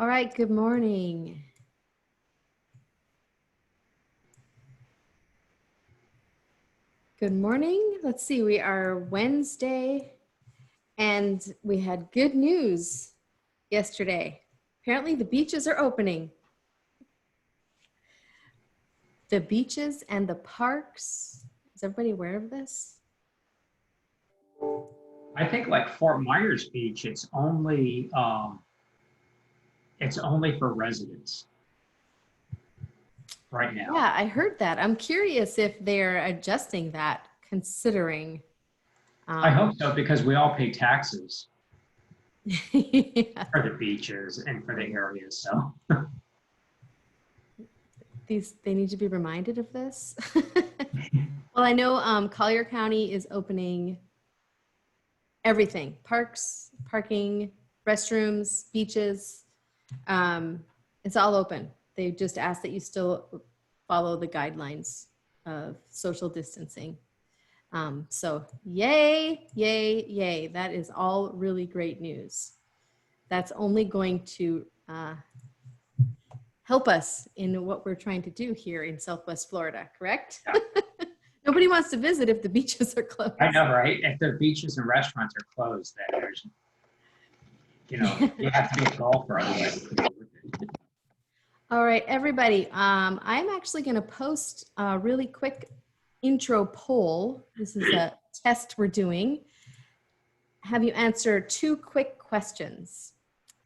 All right, good morning. Good morning. Let's see, we are Wednesday and we had good news yesterday. Apparently the beaches are opening. The beaches and the parks. Is everybody aware of this? I think like Fort Myers Beach, it's only for residents right now. Yeah, I heard that. I'm curious if they're adjusting that considering. I hope so because we all pay taxes Yeah. for the beaches and for the areas. So They need to be reminded of this. Well, I know Collier County is opening everything: parks, parking, restrooms, beaches. It's all open. They just ask that you still follow the guidelines of social distancing. So yay, yay, yay. That is all really great news. That's only going to help us in what we're trying to do here in Southwest Florida, correct? yeah, Nobody wants to visit if the beaches are closed. I know, right? If the beaches and restaurants are closed, then there's, you have to be a golfer otherwise. All right, everybody. I'm actually going to post a really quick intro poll. This is a test we're doing. Have you answer 2 quick questions?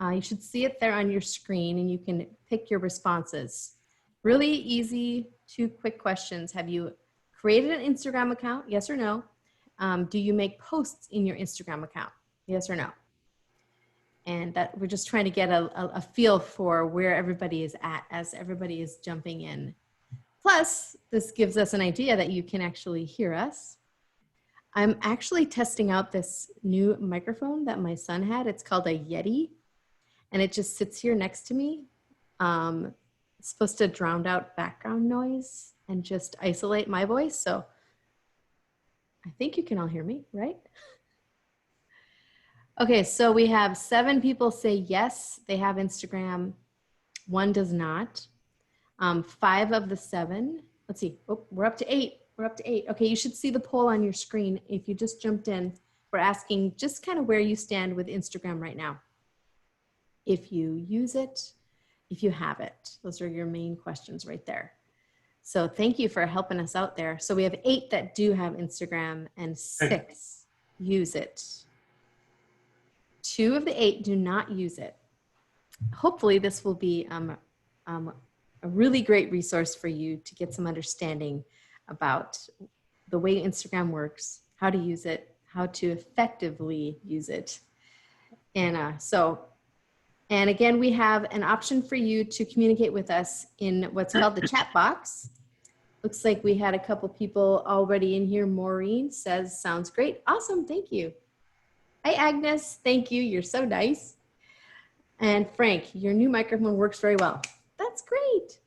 You should see it there on your screen and you can pick your responses. Really easy, 2 quick questions. Have you created an Instagram account? Yes or no? Do you make posts in your Instagram account? Yes or no? And that we're just trying to get a feel for where everybody is at as everybody is jumping in. Plus, this gives us an idea that you can actually hear us. I'm actually testing out this new microphone that my son had. It's called a Yeti, and it just sits here next to me. It's supposed to drown out background noise and just isolate my voice. So I think you can all hear me, right? Okay, so we have 7 people say yes, they have Instagram. 1 does not. 5 of the 7, let's see, oh, we're up to 8. We're up to 8. Okay, you should see the poll on your screen. If you just jumped in, we're asking just kind of where you stand with Instagram right now. If you use it, if you have it. Those are your main questions right there. So thank you for helping us out there. So we have 8 that do have Instagram and 6 use it. 2 of the 8 do not use it. Hopefully this will be a really great resource for you to get some understanding about the way Instagram works, how to use it, how to effectively use it. And and again, we have an option for you to communicate with us in what's called the chat box. Looks like we had a couple people already in here. Maureen says, sounds great. Awesome, thank you. Hi, Agnes, thank you, you're so nice. And Frank, your new microphone works very well. That's great.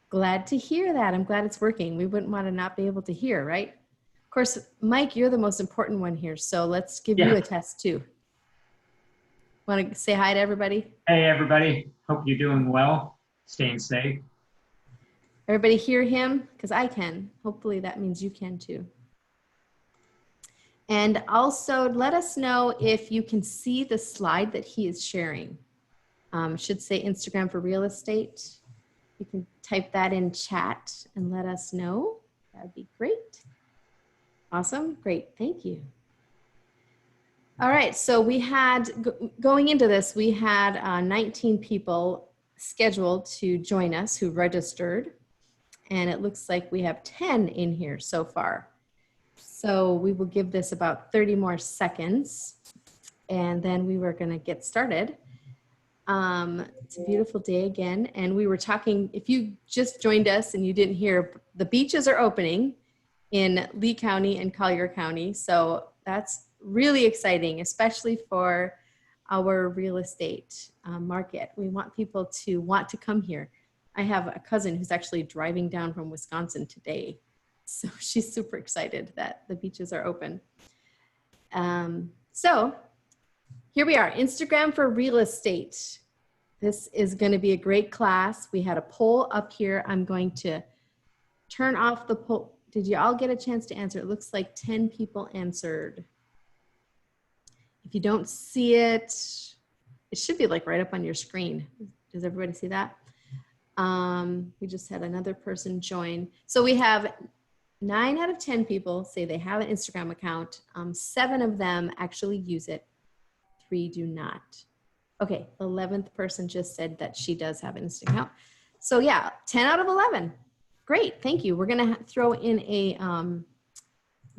Glad to hear that. I'm glad it's working. We wouldn't want to not be able to hear, right? Of course, Mike, you're the most important one here. So let's give you a test too. Want to say hi to everybody? Hey, everybody. Hope you're doing well. Staying safe. Everybody hear him? Because I can. Hopefully that means you can too. And also let us know if you can see the slide that he is sharing. Should say Instagram for real estate. You can type that in chat and let us know. That'd be great. Awesome, great, thank you. All right, so we had, going into this, we had 19 people scheduled to join us who registered. And it looks like we have 10 in here so far. So we will give this about 30 more seconds and then we were gonna get started. It's a beautiful day again. And we were talking, if you just joined us and you didn't hear, the beaches are opening in Lee County and Collier County. So that's really exciting, especially for our real estate market. We want people to want to come here. I have a cousin who's actually driving down from Wisconsin today. So she's super excited that the beaches are open. So Here we are, Instagram for real estate. This is going to be a great class. We had a poll up here. I'm going to turn off the poll. Did you all get a chance to answer? It looks like 10 people answered. If you don't see it, it should be like right up on your screen. Does everybody see that? We just had another person join. So we have 9 out of 10 people say they have an Instagram account. 7 of them actually use it. 3 do not. Okay, the 11th person just said that she does have an Instagram account. So yeah, 10 out of 11. Great, thank you. We're gonna throw in a,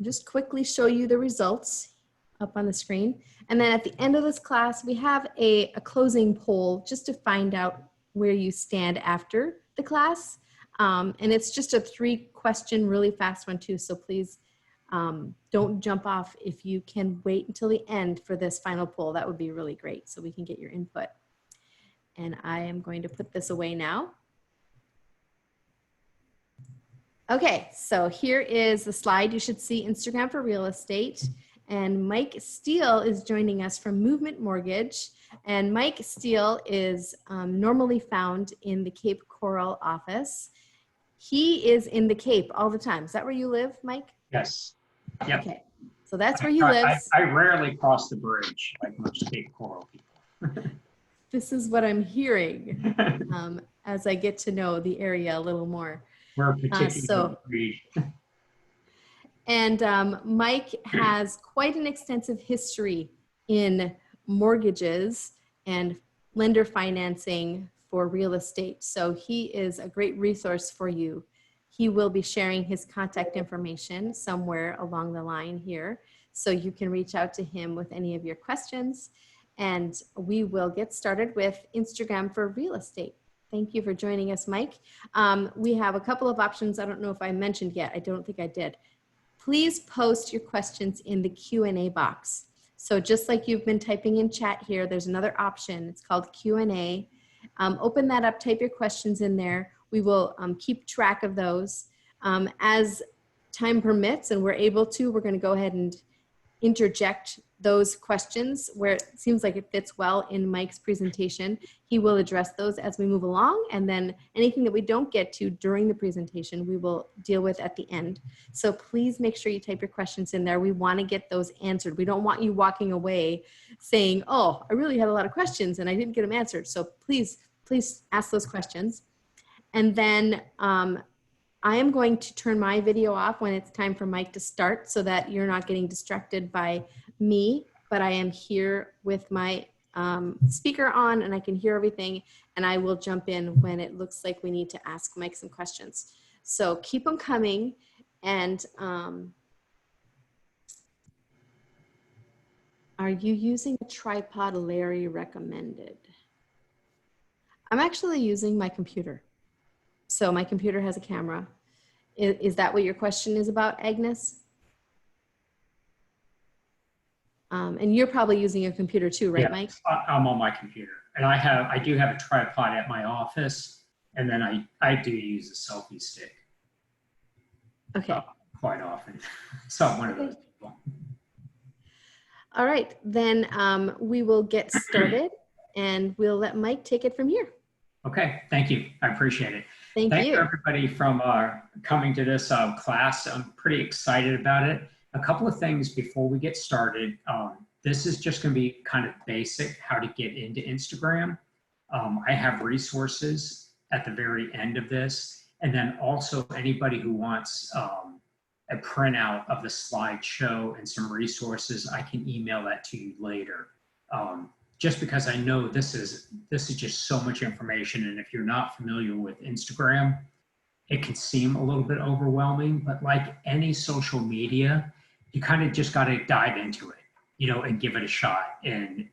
just quickly show you the results up on the screen. And then at the end of this class, we have a closing poll just to find out where you stand after the class. And it's just a 3-question, really fast one too. So please don't jump off. If you can wait until the end for this final poll, that would be really great so we can get your input. And I am going to put this away now. Okay, so here is the slide. You should see Instagram for real estate. And Mike Steele is joining us from Movement Mortgage. And Mike Steele is normally found in the Cape Coral office. He is in the Cape all the time. Is that where you live, Mike? Yes. Yep. Okay, so that's where he lives. I rarely cross the bridge like most Cape Coral people. This is what I'm hearing as I get to know the area a little more. We're a particular breed. And Mike has quite an extensive history in mortgages and lender financing for real estate. So he is a great resource for you. He will be sharing his contact information somewhere along the line here. So you can reach out to him with any of your questions. And we will get started with Instagram for real estate. Thank you for joining us, Mike. We have a couple of options. I don't know if I mentioned yet. I don't think I did. Please post your questions in the Q&A box. So just like you've been typing in chat here, there's another option. It's called Q&A. Open that up, type your questions in there. We will keep track of those. As time permits and we're able to, we're going to go ahead and interject those questions where it seems like it fits well in Mike's presentation. He will address those as we move along, and then anything that we don't get to during the presentation, we will deal with at the end. So please make sure you type your questions in there. We want to get those answered. We don't want you walking away saying, oh, I really had a lot of questions and I didn't get them answered. So please ask those questions. And then I am going to turn my video off when it's time for Mike to start so that you're not getting distracted by me, but I am here with my speaker on and I can hear everything, and I will jump in when it looks like we need to ask Mike some questions. So keep them coming. And are you using a tripod Larry recommended? I'm actually using my computer. So my computer has a camera. Is that what your question is about, Agnes? And you're probably using a computer too, right, Mike? I'm on my computer, and I do have a tripod at my office, and then I do use a selfie stick. Okay. Quite often. So I'm one of those people. All right, then we will get started, and we'll let Mike take it from here. Okay, thank you. I appreciate it. Thank you everybody from coming to this class. I'm pretty excited about it. A couple of things before we get started. This is just going to be kind of basic how to get into Instagram. I have resources at the very end of this. And then also anybody who wants a printout of the slideshow and some resources, I can email that to you later. Just because I know this is just so much information. And if you're not familiar with Instagram, it can seem a little bit overwhelming, but like any social media, you kind of just got to dive into it, and give it a shot and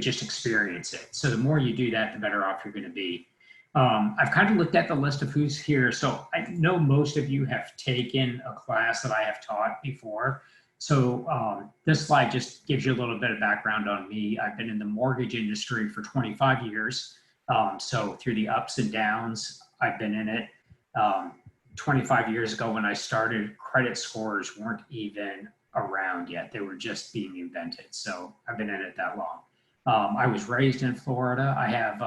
just experience it. So the more you do that, the better off you're going to be. I've kind of looked at the list of who's here. So I know most of you have taken a class that I have taught before. So this slide just gives you a little bit of background on me. I've been in the mortgage industry for 25 years. So through the ups and downs, I've been in it. 25 years ago when I started, credit scores weren't even around yet. They were just being invented. So I've been in it that long. I was raised in Florida. I have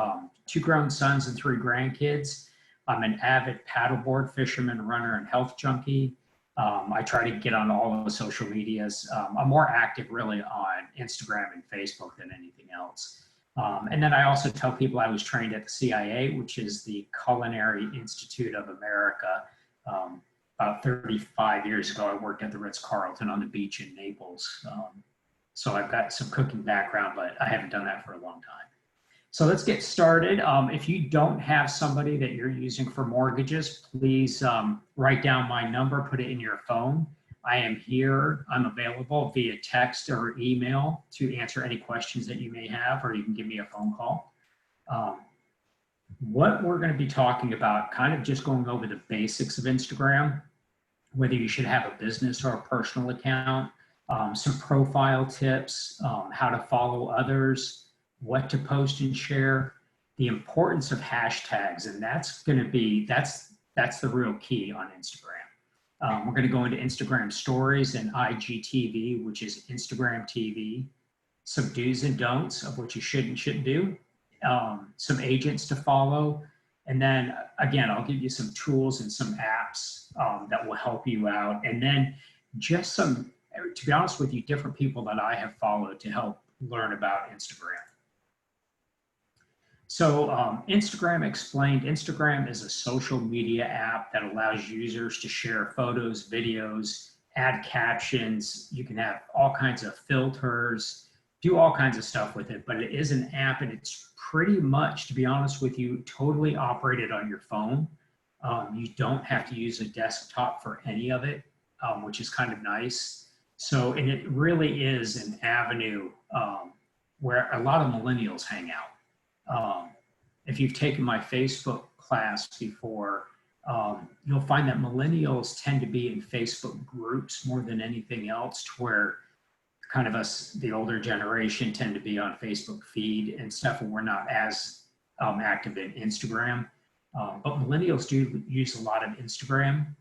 2 grown sons and 3 grandkids. I'm an avid paddleboard fisherman, runner, and health junkie. I try to get on all of the social medias. I'm more active really on Instagram and Facebook than anything else. And then I also tell people I was trained at the CIA, which is the Culinary Institute of America. About 35 years ago, I worked at the Ritz-Carlton on the beach in Naples. So I've got some cooking background, but I haven't done that for a long time. So let's get started. If you don't have somebody that you're using for mortgages, please write down my number, put it in your phone. I am here. I'm available via text or email to answer any questions that you may have, or you can give me a phone call. What we're going to be talking about, kind of just going over the basics of Instagram, whether you should have a business or a personal account, some profile tips, how to follow others, what to post and share, the importance of hashtags, and that's going to be, that's the real key on Instagram. We're going to go into Instagram stories and IGTV, which is Instagram TV, some do's and don'ts of what you should and shouldn't do, some agents to follow, and then again, I'll give you some tools and some apps that will help you out, and then just some, to be honest with you, different people that I have followed to help learn about Instagram. So Instagram explained, Instagram is a social media app that allows users to share photos, videos, add captions. You can have all kinds of filters, do all kinds of stuff with it, but it is an app and it's pretty much, to be honest with you, totally operated on your phone. You don't have to use a desktop for any of it, which is kind of nice. So, and it really is an avenue where a lot of millennials hang out. If you've taken my Facebook class before, you'll find that millennials tend to be in Facebook groups more than anything else, to where kind of us, the older generation, tend to be on Facebook feed and stuff, and we're not as active in Instagram. But millennials do use a lot of Instagram.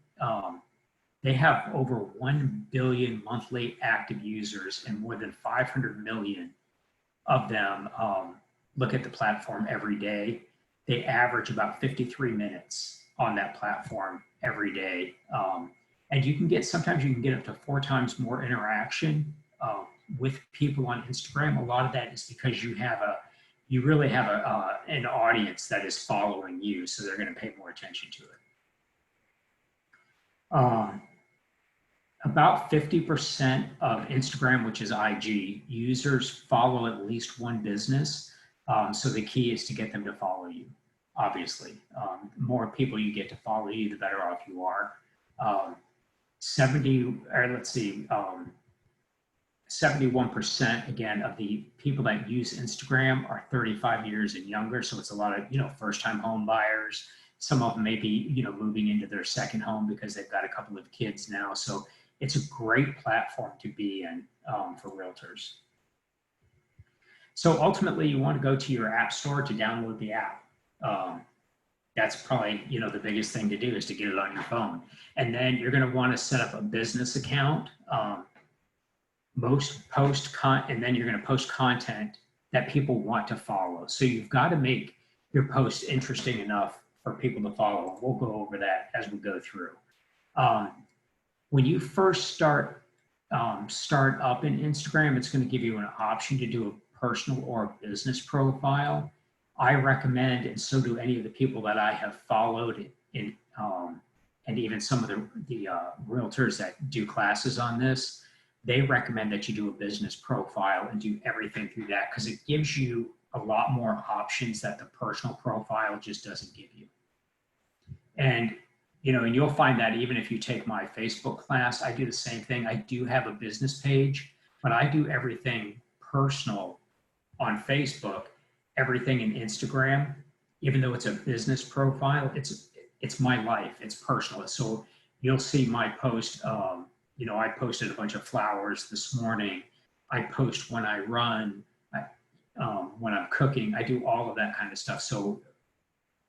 They have over 1 billion monthly active users, and more than 500 million of them look at the platform every day. They average about 53 minutes on that platform every day. And you can get, sometimes you can get up to 4 times more interaction with people on Instagram. A lot of that is because you have you really have an audience that is following you, so they're going to pay more attention to it. About 50% of Instagram, which is IG, users follow at least one business. So the key is to get them to follow you, obviously. The more people you get to follow you, the better off you are. 71% again of the people that use Instagram are 35 years and younger. So it's a lot of, first-time home buyers. Some of them may be, moving into their second home because they've got a couple of kids now. So it's a great platform to be in for realtors. So ultimately, you want to go to your app store to download the app. That's probably, the biggest thing to do is to get it on your phone. And then you're going to want to set up a business account. And then you're going to post content that people want to follow. So you've got to make your post interesting enough for people to follow. We'll go over that as we go through. When you first start up in Instagram, it's going to give you an option to do a personal or a business profile. I recommend, and so do any of the people that I have followed in, and even some of the realtors that do classes on this, they recommend that you do a business profile and do everything through that, because it gives you a lot more options that the personal profile just doesn't give you. And and you'll find that even if you take my Facebook class, I do the same thing. I do have a business page, but I do everything personal on Facebook, everything in Instagram. Even though it's a business profile, it's my life, it's personal. So you'll see my post, I posted a bunch of flowers this morning. I post when I run, when I'm cooking, I do all of that kind of stuff. So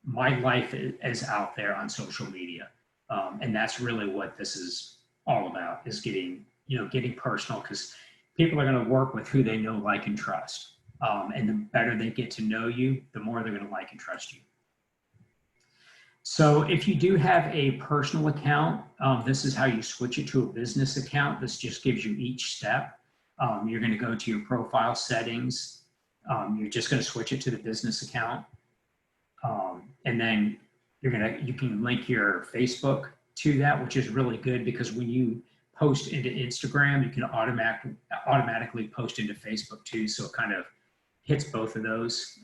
my life is out there on social media. And that's really what this is all about, is getting getting personal, because people are going to work with who they know, like, and trust. And the better they get to know you, the more they're going to like and trust you. So if you do have a personal account, this is how you switch it to a business account. This just gives you each step. You're going to go to your profile settings. You're just going to switch it to the business account. And then you can link your Facebook to that, which is really good, because when you post into Instagram, you can automatically post into Facebook too. So it kind of hits both of those.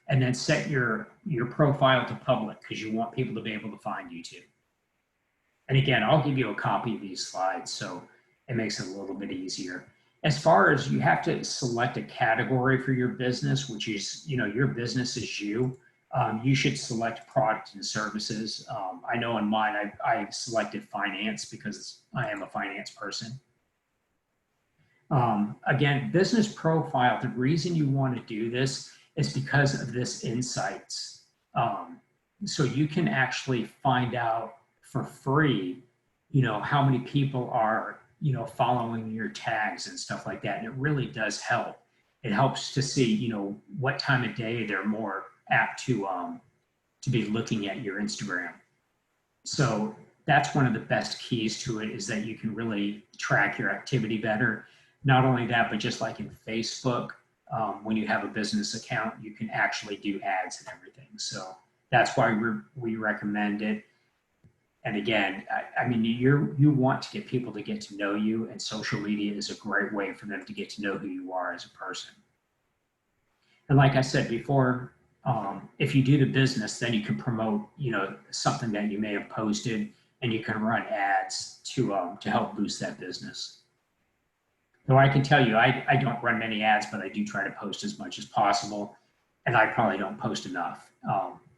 And then set your profile to public, because you want people to be able to find you too. And again, I'll give you a copy of these slides, so it makes it a little bit easier. As far as, you have to select a category for your business, which is, your business is you. You should select product and services. I know in mine, I selected finance because I am a finance person. Again, business profile, the reason you want to do this is because of this insights. So you can actually find out for free, how many people are, following your tags and stuff like that. And it really does help. It helps to see, what time of day they're more apt to be looking at your Instagram. So that's one of the best keys to it, is that you can really track your activity better. Not only that, but just like in Facebook, when you have a business account, you can actually do ads and everything. So that's why we recommend it. And again, I mean, you want to get people to get to know you, and social media is a great way for them to get to know who you are as a person. And like I said before, if you do the business, then you can promote, something that you may have posted, and you can run ads to help boost that business. Though I can tell you, I don't run many ads, but I do try to post as much as possible, and I probably don't post enough.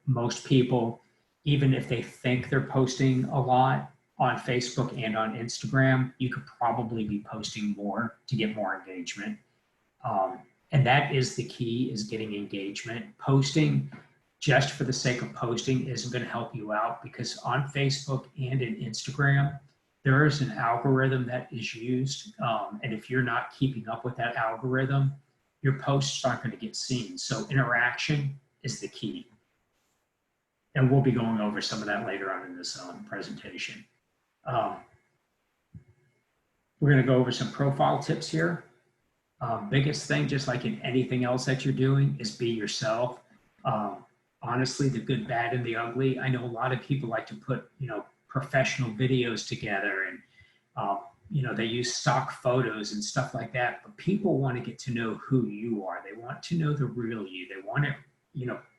Most people, even if they think they're posting a lot on Facebook and on Instagram, you could probably be posting more to get more engagement. And that is the key, is getting engagement. Posting just for the sake of posting isn't going to help you out, because on Facebook and in Instagram, there is an algorithm that is used. And if you're not keeping up with that algorithm, your posts aren't going to get seen. So interaction is the key. And we'll be going over some of that later on in this presentation. We're going to go over some profile tips here. Biggest thing, just like in anything else that you're doing, is be yourself. Honestly, the good, bad, and the ugly. I know a lot of people like to put, professional videos together, and they use stock photos and stuff like that. But people want to get to know who you are. They want to know the real you. They want it,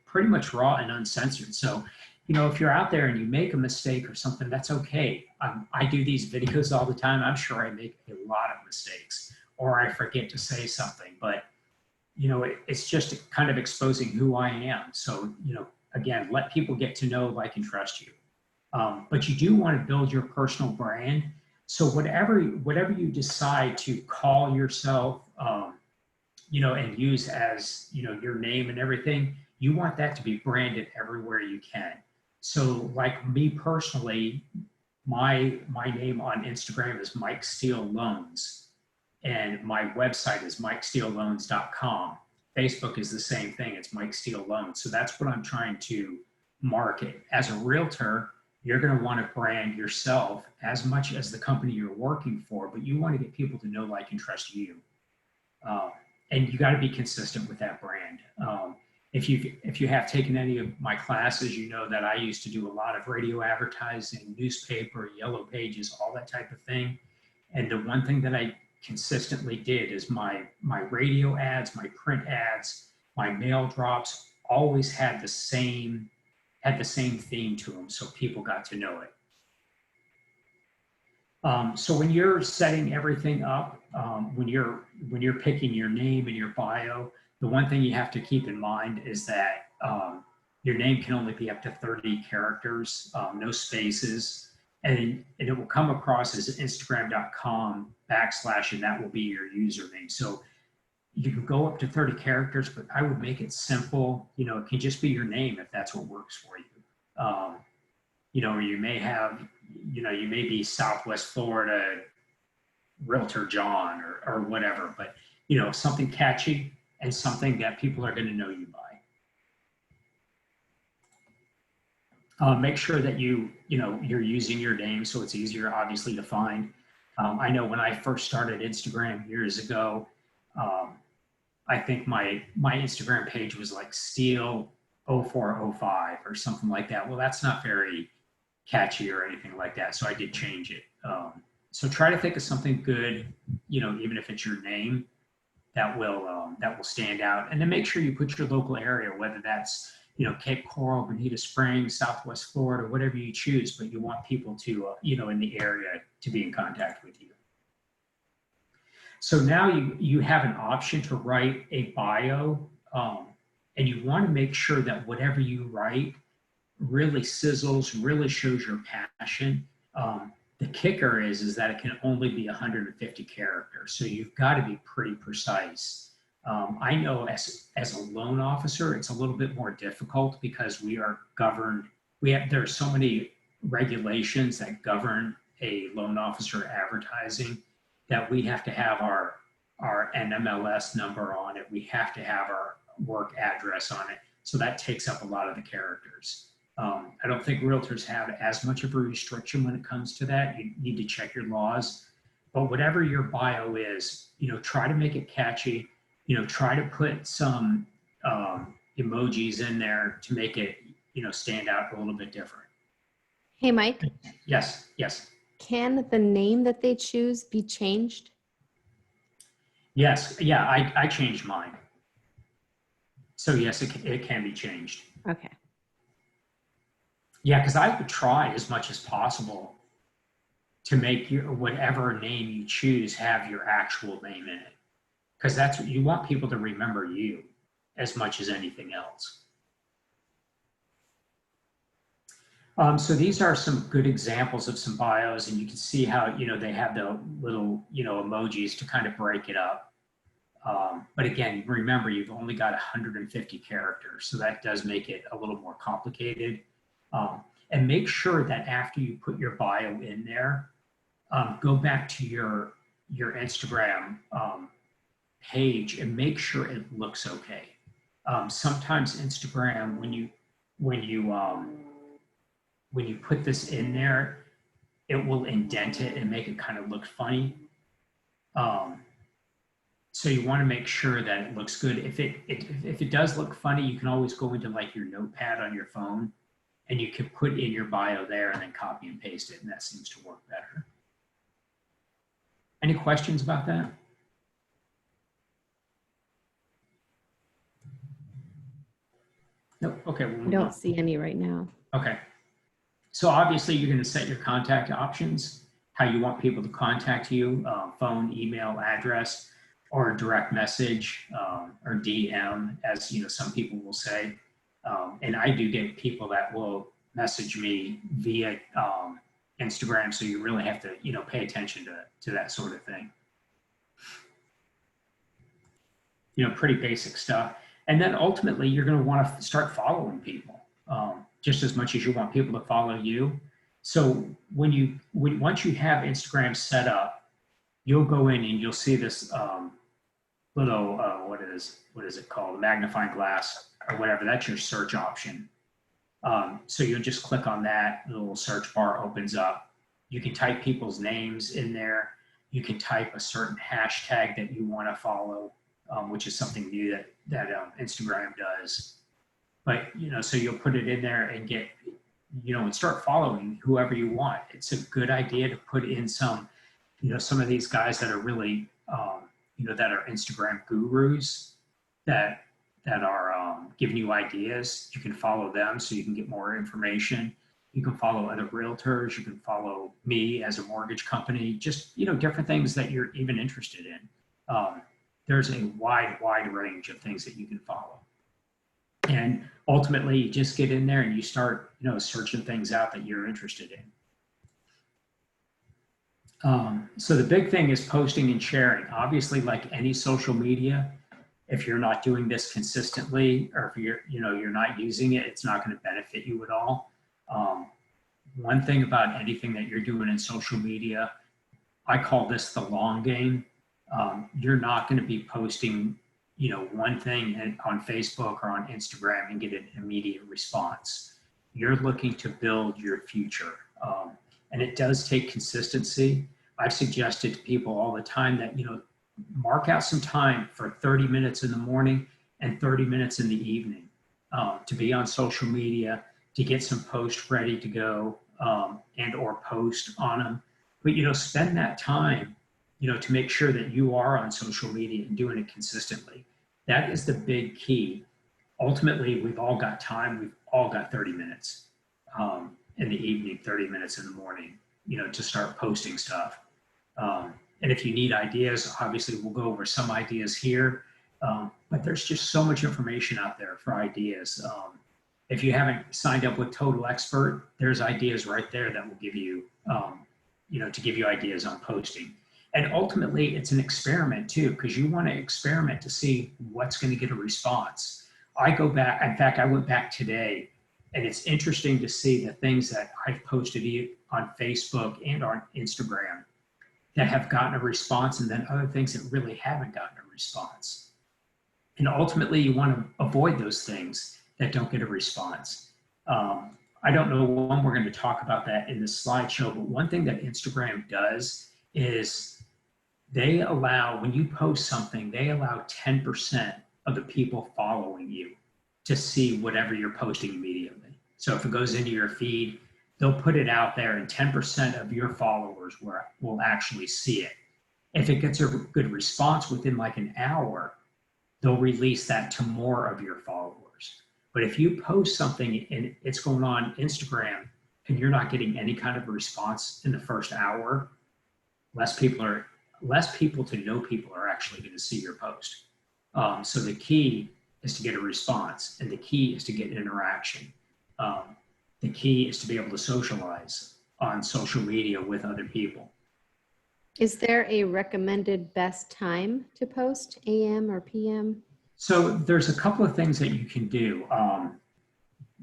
pretty much raw and uncensored. So, if you're out there and you make a mistake or something, that's okay. I do these videos all the time. I'm sure I make a lot of mistakes, or I forget to say something, but it's just kind of exposing who I am. So, again, let people get to know, like, and trust you. But you do want to build your personal brand. So whatever you decide to call yourself, and use as, your name and everything, you want that to be branded everywhere you can. So like me personally, my name on Instagram is Mike Steele Loans, and my website is MikeSteeleLoans.com. Facebook is the same thing. It's Mike Steele Loans. So that's what I'm trying to market. As a realtor, you're going to want to brand yourself as much as the company you're working for, but you want to get people to know, like, and trust you. And you got to be consistent with that brand. If you have taken any of my classes, you know that I used to do a lot of radio advertising, newspaper, yellow pages, all that type of thing. And the one thing that I consistently did is my radio ads, my print ads, my mail drops always had the same theme to them, so people got to know it. So when you're setting everything up, when you're picking your name and your bio, the one thing you have to keep in mind is that your name can only be up to 30 characters, no spaces, and it will come across as Instagram.com / and that will be your username. So you can go up to 30 characters, but I would make it simple. It can just be your name if that's what works for you. Or you may have, you may be Southwest Florida Realtor John or whatever, but you know, something catchy and something that people are going to know you by. Make sure that you're using your name so it's easier, obviously, to find. I know when I first started Instagram years ago, um, I think my Instagram page was like Steele 0405 or something like that. Well, that's not very catchy or anything like that, so I did change it. So try to think of something good, you know, even if it's your name, that will stand out, and then make sure you put your local area, whether that's you know Cape Coral, Bonita Springs, Southwest Florida, whatever you choose. But you want people to you know in the area to be in contact with you. So now you have an option to write a bio, and you want to make sure that whatever you write really sizzles, really shows your passion. The kicker is that it can only be 150 characters, so you've got to be pretty precise. I know as a loan officer, it's a little bit more difficult because we are governed. There are so many regulations that govern a loan officer advertising that we have to have our NMLS number on it. We have to have our work address on it. So that takes up a lot of the characters. I don't think realtors have as much of a restriction when it comes to that. You need to check your laws, but whatever your bio is, you know, try to make it catchy. You know, try to put some emojis in there to make it, you know, stand out a little bit different. Hey, Mike. Yes, yes. Can the name that they choose be changed? Yes, yeah, I changed mine. So yes, it can be changed. Okay. Yeah, because I would try as much as possible to make your whatever name you choose have your actual name in it. Because that's what you want people to remember you as much as anything else. So these are some good examples of some bios, and you can see how, you know, they have the little, you know, emojis to kind of break it up. But again, remember, you've only got 150 characters, so that does make it a little more complicated. And make sure that after you put your bio in there, go back to your Instagram page and make sure it looks okay. Sometimes Instagram, when you put this in there, it will indent it and make it kind of look funny. So you want to make sure that it looks good. If it does look funny, you can always go into like your notepad on your phone and you can put in your bio there and then copy and paste it, and that seems to work better. Any questions about that? Nope. Okay. I don't see any right now. Okay. So obviously you're going to set your contact options, how you want people to contact you, phone, email, address, or direct message, or DM, as you know, some people will say. And I do get people that will message me via Instagram, so you really have to, you know, pay attention to that sort of thing. You know, pretty basic stuff. And then ultimately, you're going to want to start following people just as much as you want people to follow you. So once you have Instagram set up, you'll go in and you'll see this little what is it called, magnifying glass or whatever. That's your search option. So you'll just click on that, the little search bar opens up. You can type people's names in there. You can type a certain hashtag that you want to follow, which is something new that Instagram does. But, you know, so you'll put it in there and get, you know, and start following whoever you want. It's a good idea to put in some, you know, some of these guys that are really, you know, that are Instagram gurus that are giving you ideas. You can follow them so you can get more information. You can follow other realtors. You can follow me as a mortgage company, just, you know, different things that you're even interested in. There's a wide range of things that you can follow. And ultimately, you just get in there and you start, you know, searching things out that you're interested in. So the big thing is posting and sharing. Obviously, like any social media, if you're not doing this consistently, or if you're not using it, it's not going to benefit you at all. One thing about anything that you're doing in social media, I call this the long game. You're not going to be posting, one thing on Facebook or on Instagram and get an immediate response. You're looking to build your future. And it does take consistency. I've suggested to people all the time that, mark out some time for 30 minutes in the morning and 30 minutes in the evening to be on social media, to get some posts ready to go and or post on them. But, spend that time, to make sure that you are on social media and doing it consistently. That is the big key. Ultimately, we've all got time. We've all got 30 minutes in the evening, 30 minutes in the morning, to start posting stuff. And if you need ideas, obviously we'll go over some ideas here, but there's just so much information out there for ideas. If you haven't signed up with Total Expert, there's ideas right there that will give you, to give you ideas on posting. And ultimately, it's an experiment too, because you want to experiment to see what's going to get a response. I go back, in fact, I went back today, and it's interesting to see the things that I've posted on Facebook and on Instagram that have gotten a response, and then other things that really haven't gotten a response. And ultimately, you want to avoid those things that don't get a response. I don't know when we're going to talk about that in this slideshow, but one thing that Instagram does is they allow, when you post something, they allow 10% of the people following you to see whatever you're posting immediately. So if it goes into your feed, they'll put it out there and 10% of your followers will actually see it. If it gets a good response within like an hour, they'll release that to more of your followers. But if you post something and it's going on Instagram and you're not getting any kind of a response in the first hour, less people to no people are actually going to see your post. So the key is to get a response, and the key is to get interaction. The key is to be able to socialize on social media with other people. Is there a recommended best time to post, AM or PM? So there's a couple of things that you can do.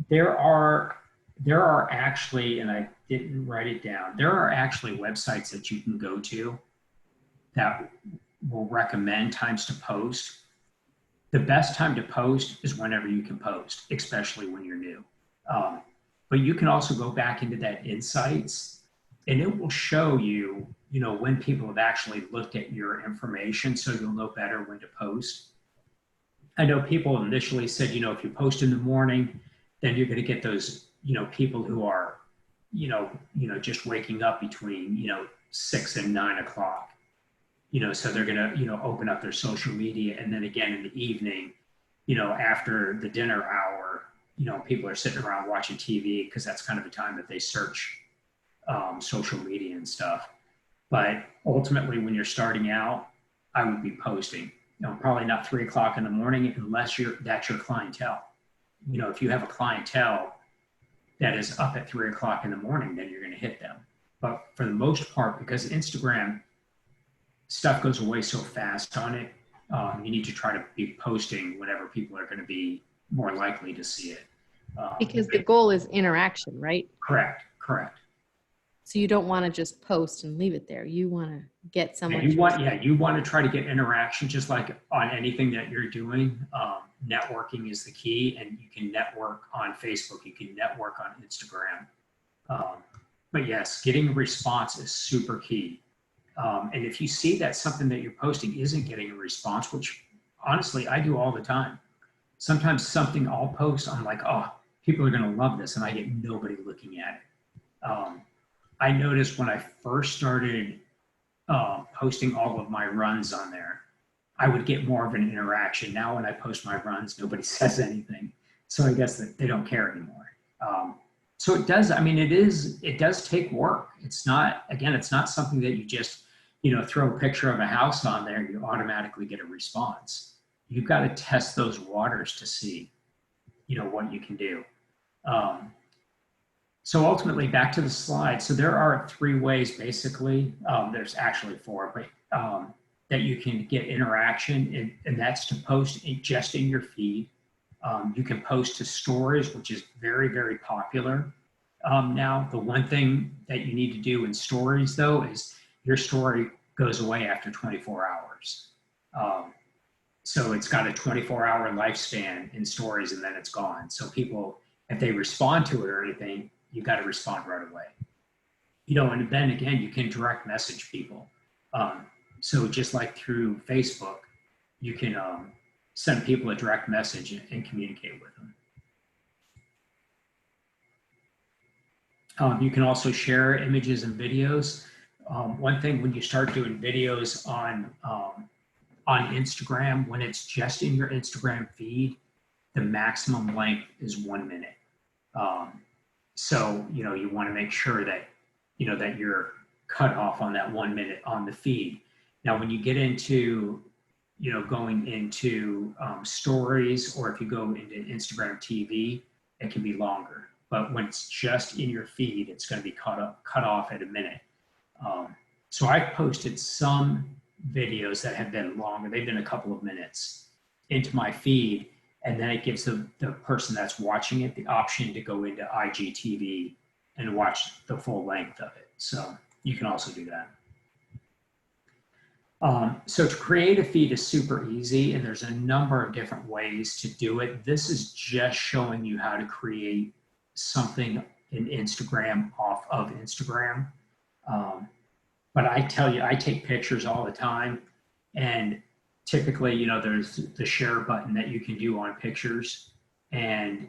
There are actually, and I didn't write it down, there are actually websites that you can go to that will recommend times to post. The best time to post is whenever you can post, especially when you're new. But you can also go back into that insights, and it will show you, when people have actually looked at your information, so you'll know better when to post. I know people initially said, if you post in the morning, then you're going to get those, people who are, just waking up between, 6 and 9 o'clock. So they're going to, open up their social media. And then again in the evening, after the dinner hour, people are sitting around watching TV because that's kind of the time that they search social media and stuff. But ultimately, when you're starting out, I would be posting, probably not 3 o'clock in the morning unless that's your clientele. If you have a clientele that is up at 3 o'clock in the morning, then you're going to hit them. But for the most part, because Instagram stuff goes away so fast on it, you need to try to be posting whenever people are going to be more likely to see it. Because the goal is interaction, right? Correct. So you don't want to just post and leave it there. You want to get someone. You want to try to get interaction, just like on anything that you're doing. Networking is the key, and you can network on Facebook. You can network on Instagram. But yes, getting a response is super key. And if you see that something that you're posting isn't getting a response, which honestly I do all the time. Sometimes something I'll post, I'm like, oh, people are going to love this, and I get nobody looking at it. I noticed when I first started posting all of my runs on there, I would get more of an interaction. Now when I post my runs, nobody says anything. So I guess that they don't care anymore. So it does, it does take work. It's not something that you just, throw a picture of a house on there and you automatically get a response. You've got to test those waters to see, what you can do. So ultimately, back to the slide. So there are 3 ways, basically. There's actually 4, but that you can get interaction, and that's to post just in your feed. You can post to stories, which is very, very popular. Now, the one thing that you need to do in stories, though, is your story goes away after 24 hours. So it's got a 24-hour lifespan in stories, and then it's gone. So people, if they respond to it or anything, you got to respond right away. And then again, you can direct message people. So just like through Facebook, you can send people a direct message and communicate with them. You can also share images and videos. One thing, when you start doing videos on Instagram, when it's just in your Instagram feed, the maximum length is 1 minute. So, you want to make sure that, that you're cut off on that 1 minute on the feed. Now, when you get into, going into stories, or if you go into Instagram TV, it can be longer. But when it's just in your feed, it's going to be cut off at a minute. So I've posted some videos that have been longer. They've been a couple of minutes into my feed, and then it gives the person that's watching it the option to go into IGTV and watch the full length of it. So you can also do that. So to create a feed is super easy, and there's a number of different ways to do it. This is just showing you how to create something in Instagram off of Instagram. But I tell you, I take pictures all the time, and typically, there's the share button that you can do on pictures, and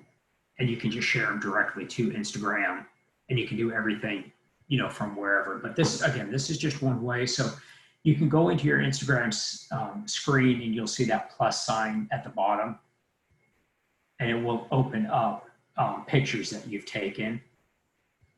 you can just share them directly to Instagram, and you can do everything, from wherever. But this is just one way. So you can go into your Instagram screen, and you'll see that plus sign at the bottom, and it will open up pictures that you've taken.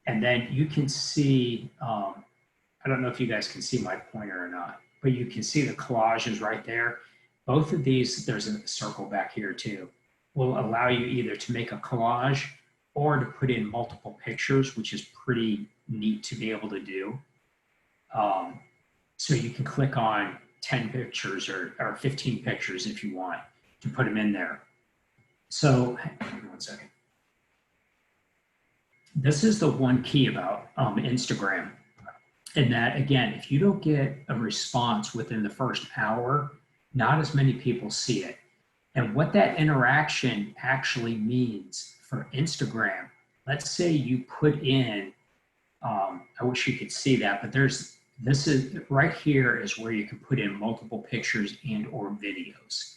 And then you can see, I don't know if you guys can see my pointer or not, but you can see the collages right there. Both of these, there's a circle back here too, will allow you either to make a collage or to put in multiple pictures, which is pretty neat to be able to do. So you can click on 10 pictures or 15 pictures if you want to put them in there. So, hang on one second. This is the one key about Instagram. And that, again, if you don't get a response within the first hour, not as many people see it. And what that interaction actually means for Instagram, let's say you put in, I wish you could see that, but this is right here is where you can put in multiple pictures and or videos.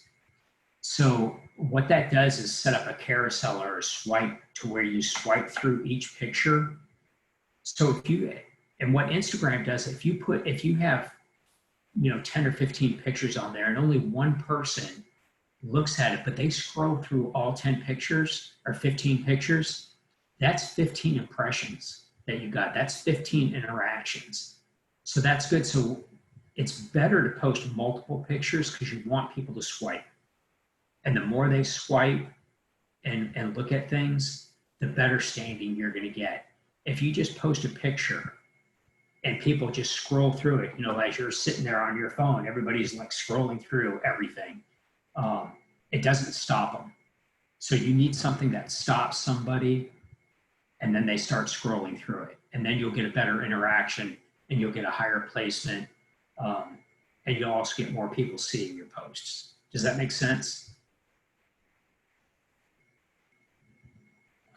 So what that does is set up a carousel or a swipe to where you swipe through each picture. So and what Instagram does, if you have, 10 or 15 pictures on there and only one person looks at it, but they scroll through all 10 pictures or 15 pictures, that's 15 impressions that you got. That's 15 interactions. So that's good. So it's better to post multiple pictures because you want people to swipe. And the more they swipe and look at things, the better standing you're going to get. If you just post a picture and people just scroll through it, as you're sitting there on your phone, everybody's like scrolling through everything. It doesn't stop them. So you need something that stops somebody and then they start scrolling through it. And then you'll get a better interaction and you'll get a higher placement. And you'll also get more people seeing your posts. Does that make sense?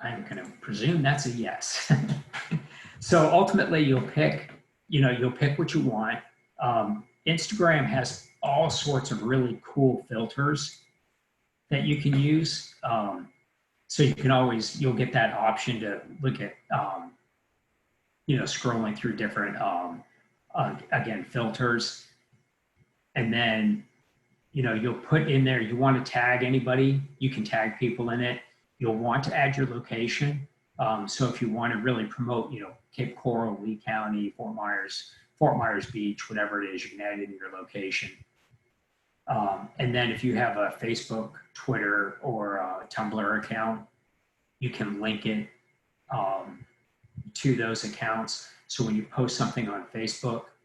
I'm going to presume that's a yes. So ultimately you'll pick what you want. Instagram has all sorts of really cool filters that you can use. So you'll get that option to look at, scrolling through different, again, filters. And then, you'll put in there, you want to tag anybody, you can tag people in it. You'll want to add your location. So if you want to really promote, Cape Coral, Lee County, Fort Myers Beach, whatever it is, you can add in your location. And then if you have a Facebook, Twitter, or a Tumblr account, you can link it to those accounts. So when you post something on on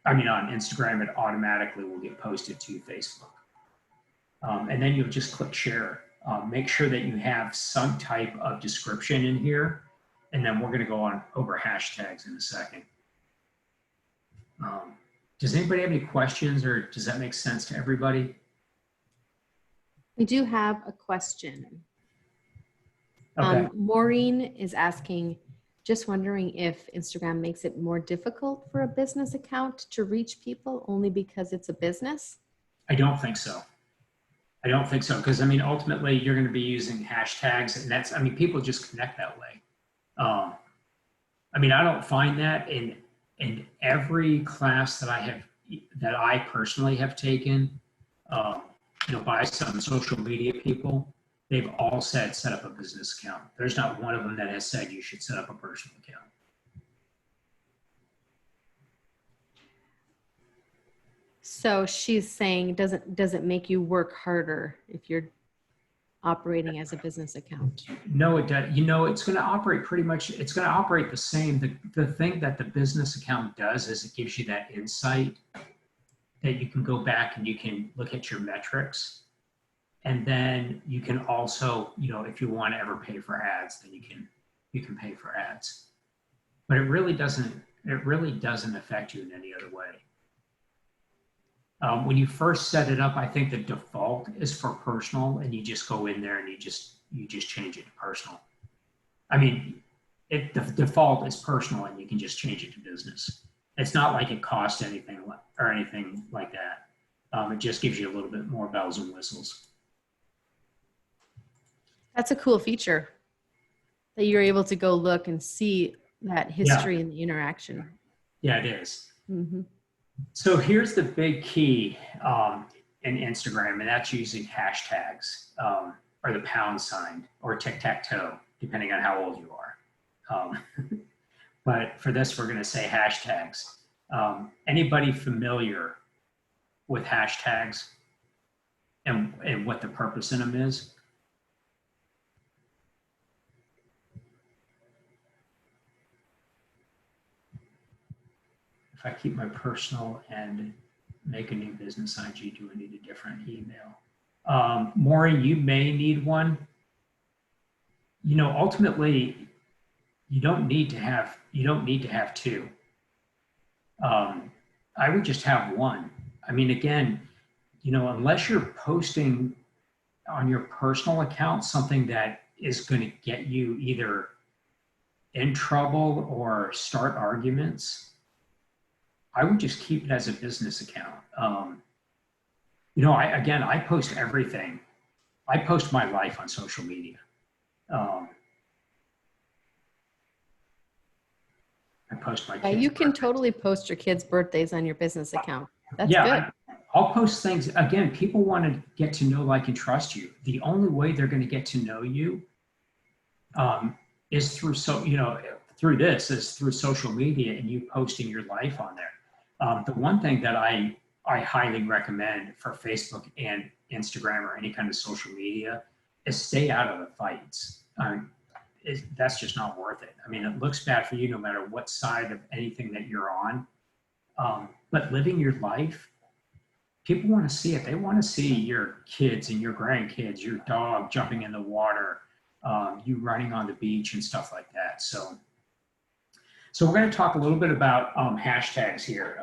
Instagram, it automatically will get posted to Facebook. And then you'll just click share. Make sure that you have some type of description in here. And then we're going to go on over hashtags in a second. Does anybody have any questions, or does that make sense to everybody? We do have a question. Okay. Maureen is asking, just wondering if Instagram makes it more difficult for a business account to reach people only because it's a business? I don't think so. I don't think so, because I mean, ultimately, you're going to be using hashtags, and that's, I mean, people just connect that way. Um, I mean, I don't find that in every class that I personally have taken, um, by some social media people. They've all said set up a business account. There's not one of them that has said you should set up a personal account. So she's saying, does it make you work harder if you're operating as a business account? No, it does. It's going to operate pretty much. It's going to operate the same. The thing that the business account does is it gives you that insight that you can go back and you can look at your metrics. And then you can also, if you want to ever pay for ads, then you can pay for ads. But it really doesn't affect you in any other way. When you first set it up, I think the default is for personal, and you just go in there and you just change it to personal. I mean, the default is personal, and you can just change it to business. It's not like it costs anything or anything like that. It just gives you a little bit more bells and whistles. That's a cool feature that you're able to go look and see that history and the interaction. Yeah, it is. Mm-hmm. So here's the big key in Instagram, and that's using hashtags or the pound sign or tic-tac-toe, depending on how old you are. But for this, we're going to say hashtags. Anybody familiar with hashtags and what the purpose in them is? If I keep my personal and make a new business IG, do I need a different email? Maureen, you may need one. Ultimately, you don't need to have two. I would just have one. I mean, again, unless you're posting on your personal account something that is going to get you either in trouble or start arguments, I would just keep it as a business account. I post everything. I post my life on social media. I post my kids' You can birthdays. totally post your kids' birthdays on your business account. That's good. I'll post things. Again, people want to get to know, like, and trust you. The only way they're going to get to know you is through through social media and you posting your life on there. The one thing that I highly recommend for Facebook and Instagram or any kind of social media is stay out of the fights. That's just not worth it. I mean, it looks bad for you no matter what side of anything that you're on. But living your life, people want to see it. They want to see your kids and your grandkids, your dog jumping in the water, you running on the beach and stuff like that. So we're going to talk a little bit about hashtags here.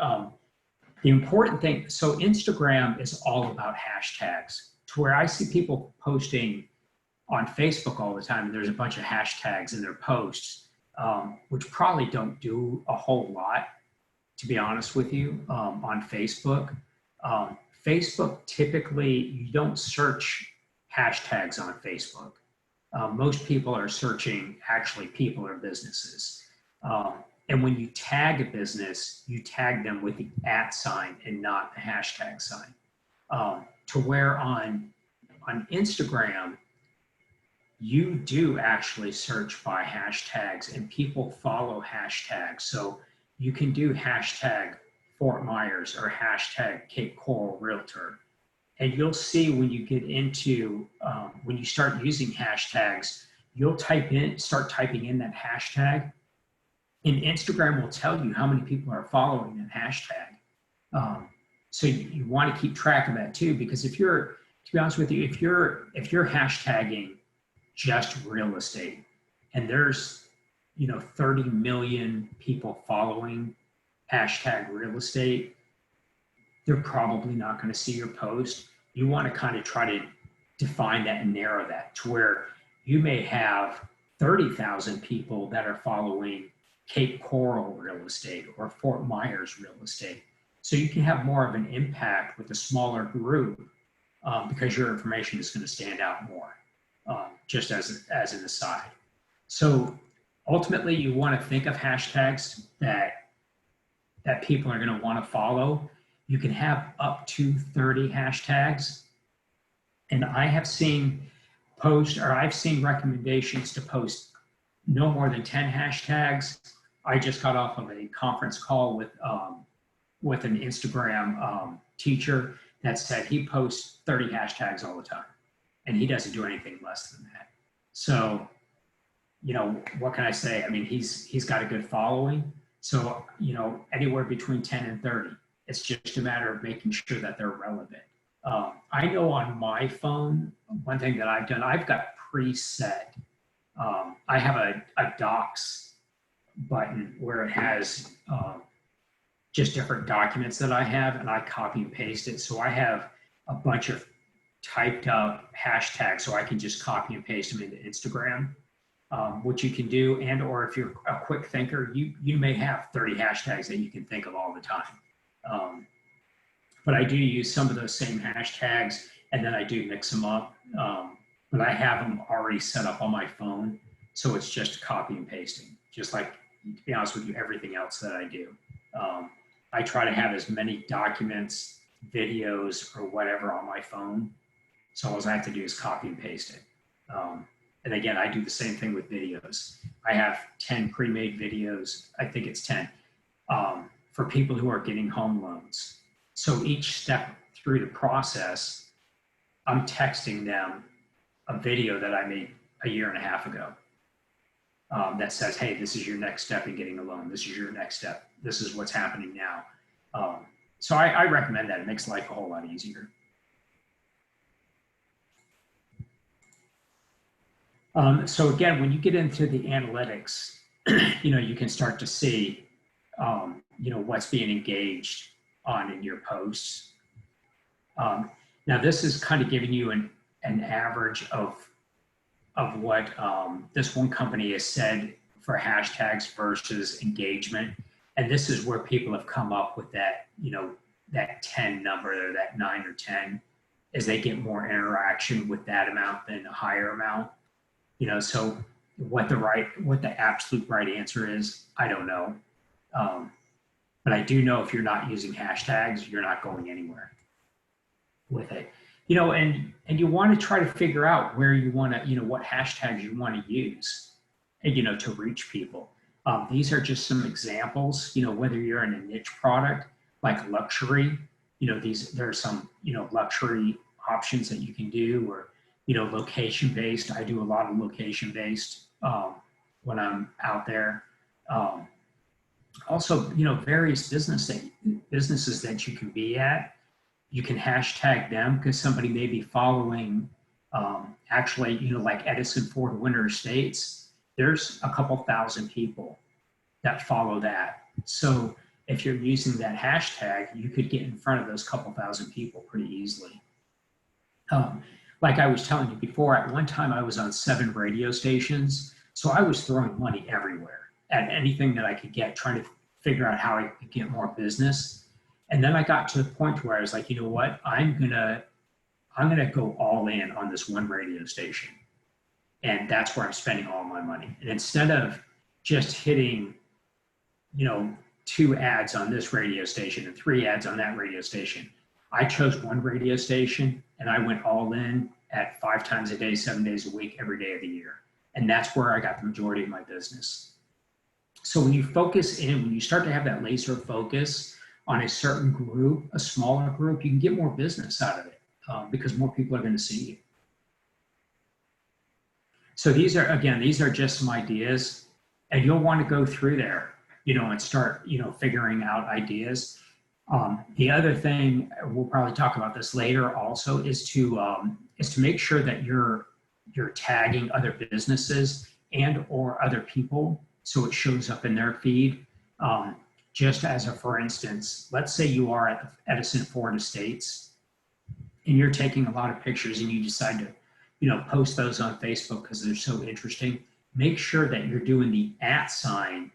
The important thing, so Instagram is all about hashtags, to where I see people posting on Facebook all the time. There's a bunch of hashtags in their posts, which probably don't do a whole lot, to be honest with you, on Facebook. Facebook, typically, you don't search hashtags on Facebook. Most people are searching actually people or businesses. And when you tag a business, you tag them with the @ sign and not the hashtag sign. To where on Instagram, you do actually search by hashtags and people follow hashtags. So you can do hashtag Fort Myers or hashtag Cape Coral Realtor. And you'll see when you get into, when you start using hashtags, you'll start typing in that hashtag, and Instagram will tell you how many people are following that hashtag. So you want to keep track of that too, because if you're, to be honest with you, if you're hashtagging just real estate and there's 30 million people following hashtag real estate, they're probably not going to see your post. You want to kind of try to define that and narrow that to where you may have 30,000 people that are following Cape Coral real estate or Fort Myers real estate. So you can have more of an impact with a smaller group because your information is going to stand out more, just as an aside. So ultimately, you want to think of hashtags that people are going to want to follow. You can have up to 30 hashtags. And I have seen I've seen recommendations to post no more than 10 hashtags. I just got off of a conference call with an Instagram teacher that said he posts 30 hashtags all the time, and he doesn't do anything less than that. So, you know, what can I say? I mean, he's got a good following. So, you know, anywhere between 10 and 30. It's just a matter of making sure that they're relevant. I know on my phone, one thing that I've done, I've got preset. I have a docs button where it has just different documents that I have, and I copy and paste it. So I have a bunch of typed up hashtags, so I can just copy and paste them into Instagram, which you can do. And or if you're a quick thinker, you may have 30 hashtags that you can think of all the time. But I do use some of those same hashtags, and then I do mix them up. But I have them already set up on my phone, so it's just copy and pasting, just like, to be honest with you, everything else that I do. I try to have as many documents, videos, or whatever on my phone, so all I have to do is copy and paste it. And again, I do the same thing with videos. I have 10 pre-made videos, I think it's 10, for people who are getting home loans. So each step through the process, I'm texting them a video that I made a year and a half ago that says, hey, this is your next step in getting a loan. This is your next step. This is what's happening now. So I recommend that. It makes life a whole lot easier. So again, when you get into the analytics, you know, you can start to see, you know, what's being engaged on in your posts. Now this is kind of giving you an average of what this one company has said for hashtags versus engagement. And this is where people have come up with that, you know, that 10 number or that 9 or 10, as they get more interaction with that amount than a higher amount. You know, so what the absolute right answer is, I don't know. But I do know if you're not using hashtags, you're not going anywhere with it. You know, and you want to try to figure out where you want to, you know, what hashtags you want to use, you know, to reach people. These are just some examples, you know, whether you're in a niche product like luxury, you know, there are some, you know, luxury options that you can do, or, you know, location based. I do a lot of location based when I'm out there. Also, you know, various businesses that you can be at, you can hashtag them because somebody may be following, actually, you know, like Edison Ford Winter Estates, there's a couple thousand people that follow that. So if you're using that hashtag, you could get in front of those couple thousand people pretty easily. Like I was telling you before, at one time I was on 7 radio stations. So I was throwing money everywhere at anything that I could get, trying to figure out how I could get more business. And then I got to the point where I was like, you know what, I'm gonna go all in on this one radio station. And that's where I'm spending all my money. And instead of just hitting, you know, 2 ads on this radio station and 3 ads on that radio station, I chose one radio station and I went all in at 5 times a day, 7 days a week, every day of the year. And that's where I got the majority of my business. So when you focus in, when you start to have that laser focus on a certain group, a smaller group, you can get more business out of it because more people are going to see you. So these are just some ideas, and you'll want to go through there, you know, and start, you know, figuring out ideas. The other thing, we'll probably talk about this later also, is to make sure that you're tagging other businesses and or other people so it shows up in their feed. just as a for instance, let's say you are at the Edison Ford Estates and you're taking a lot of pictures and you decide to, post those on Facebook because they're so interesting. Make sure that you're doing the @ sign,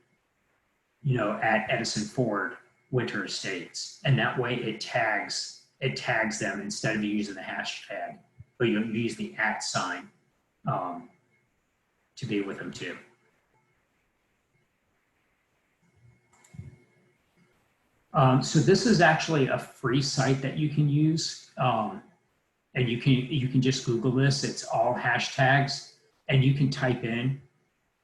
at Edison Ford Winter Estates. And that way it tags them instead of using the hashtag, but you use the @ sign to be with them too. So this is actually a free site that you can use. And you can just Google this. It's all hashtags, and you can type in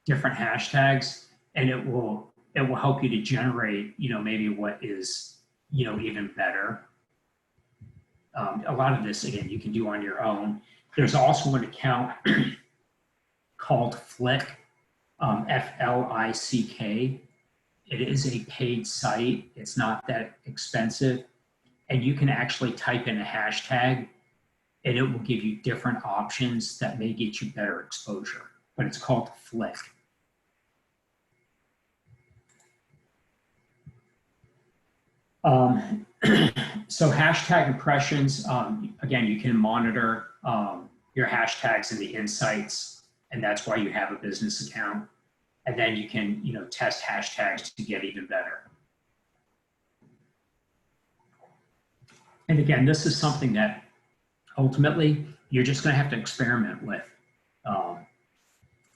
different hashtags, and it will help you to generate, maybe what is, even better. A lot of this, again, you can do on your own. There's also an account called Flick, Flick. It is a paid site. It's not that expensive. And you can actually type in a hashtag and it will give you different options that may get you better exposure. But it's called Flick. So hashtag impressions, again, you can monitor your hashtags in the insights, and that's why you have a business account. And then you can, test hashtags to get even better. And again, this is something that ultimately you're just going to have to experiment with.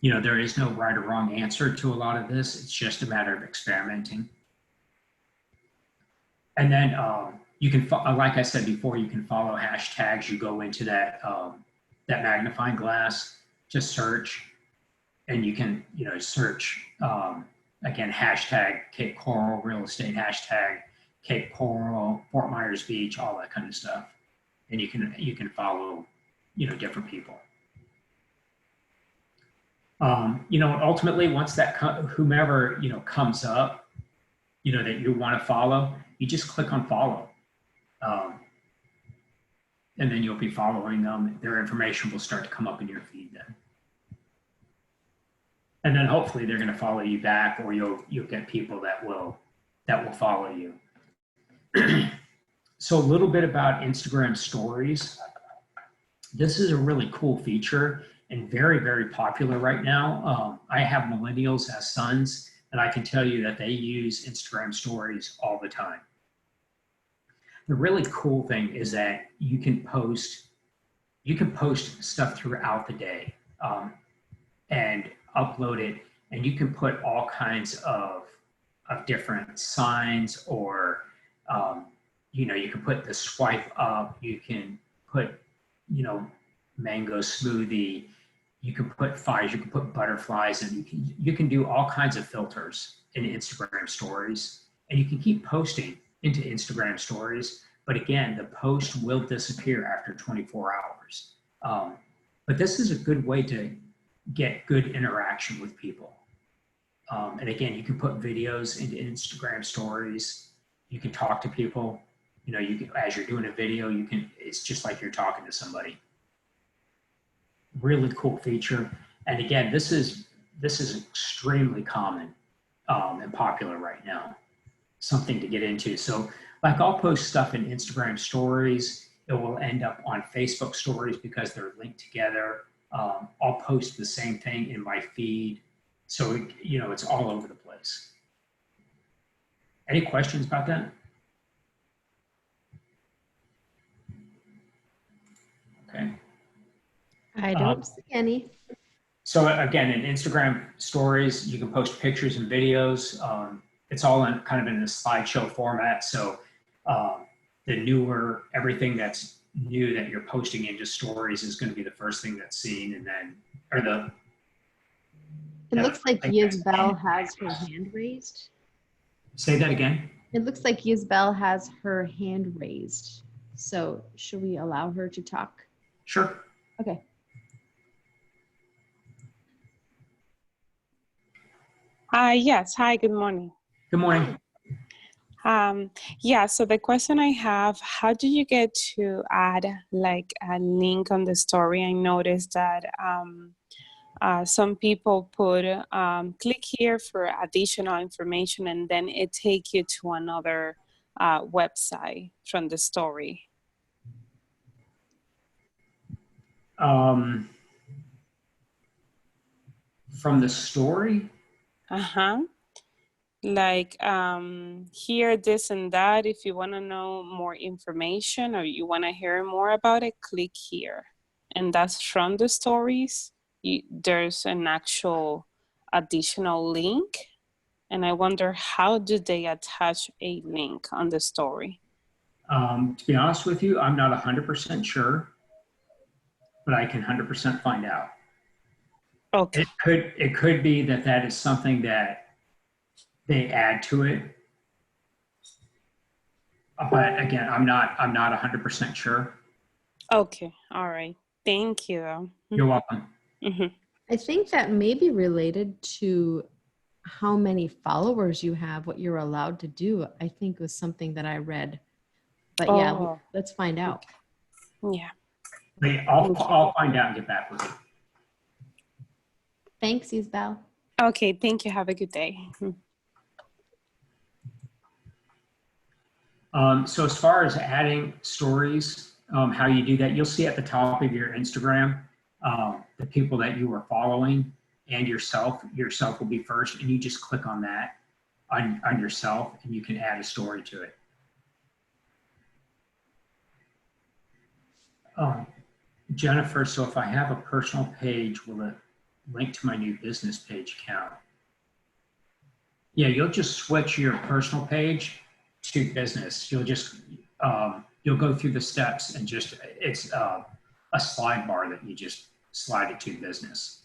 There is no right or wrong answer to a lot of this. It's just a matter of experimenting. And then you can, like I said before, you can follow hashtags. You go into that magnifying glass, just search, and you can, search, again, hashtag Cape Coral real estate, hashtag Cape Coral, Fort Myers Beach, all that kind of stuff. And you can follow, different people. Ultimately, once that whomever, comes up, that you want to follow, you just click on follow. And then you'll be following them. Their information will start to come up in your feed then. And then hopefully they're going to follow you back, or you'll get people that will follow you. So a little bit about Instagram stories. This is a really cool feature and very, very popular right now. I have millennials as sons, and I can tell you that they use Instagram stories all the time. The really cool thing is that you can post stuff throughout the day and upload it, and you can put all kinds of different signs, or you can put the swipe up, you can put mango smoothie, you can put fires, you can put butterflies, and you can do all kinds of filters in Instagram stories, and you can keep posting into Instagram stories. But again, the post will disappear after 24 hours. But this is a good way to get good interaction with people. And again, you can put videos into Instagram stories. You can talk to people. You can, as you're doing a video, it's just like you're talking to somebody. Really cool feature. And again, this is extremely common and popular right now. Something to get into. So like, I'll post stuff in Instagram stories. It will end up on Facebook stories because they're linked together. I'll post the same thing in my feed. So, it's all over the place. Any questions about that? Okay. I don't see any. So again, in Instagram stories, you can post pictures and videos. It's all in kind of in a slideshow format. So the newer, everything that's new that you're posting into stories is going to be the first thing that's seen, and then, It looks like Yisbel has her hand raised. Say that again. It looks like Yisbel has her hand raised. So should we allow her to talk? Sure. Okay. Yes. Hi, good morning. Good morning. Yeah, so the question I have, how do you get to add like a link on the story? I noticed that Some people put click here for additional information, and then it take you to another website from the story. From the story? Uh-huh. Like here, this and that. If you want to know more information or you want to hear more about it, click here. And that's from the stories. There's an actual additional link. And I wonder, how do they attach a link on the story? To be honest with you, I'm not 100% sure, but I can 100% find out. Okay. It could be that that is something that they add to it. But again, I'm not 100% sure. Okay. All right. Thank you. You're welcome. Mm-hmm. I think that may be related to how many followers you have, what you're allowed to do. I think was something that I read. But yeah, Oh, let's find out. yeah. But I'll find out and get back with you. Thanks, Isabel. Okay. Thank you. Have a good day. So as far as adding stories, how you do that, you'll see at the top of your Instagram, the people that you are following and yourself will be first, and you just click on that on yourself and you can add a story to it. Jennifer, so if I have a personal page, will it link to my new business page account? Yeah, you'll just switch your personal page to business. You'll just, you'll go through the steps and just, it's a slide bar that you just slide it to business.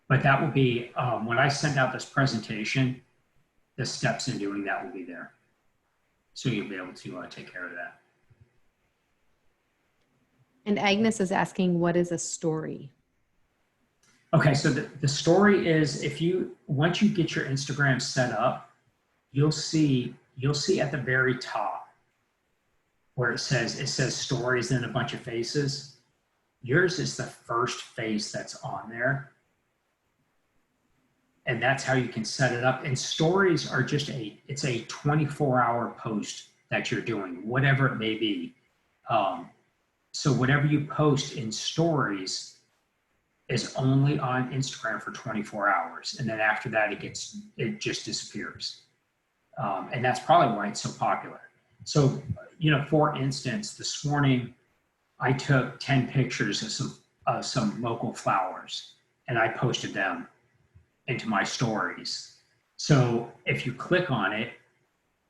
But that will be, when I send out this presentation, the steps in doing that will be there. So you'll be able to take care of that. And Agnes is asking, what is a story? Okay, so the story is, once you get your Instagram set up, you'll see at the very top where it says stories and a bunch of faces. Yours is the first face that's on there. And that's how you can set it up. And stories are just it's a 24-hour post that you're doing, whatever it may be. So whatever you post in stories is only on Instagram for 24 hours. And then after that, it just disappears. And that's probably why it's so popular. So, for instance, this morning, I took 10 pictures of some local flowers and I posted them into my stories. So if you click on it,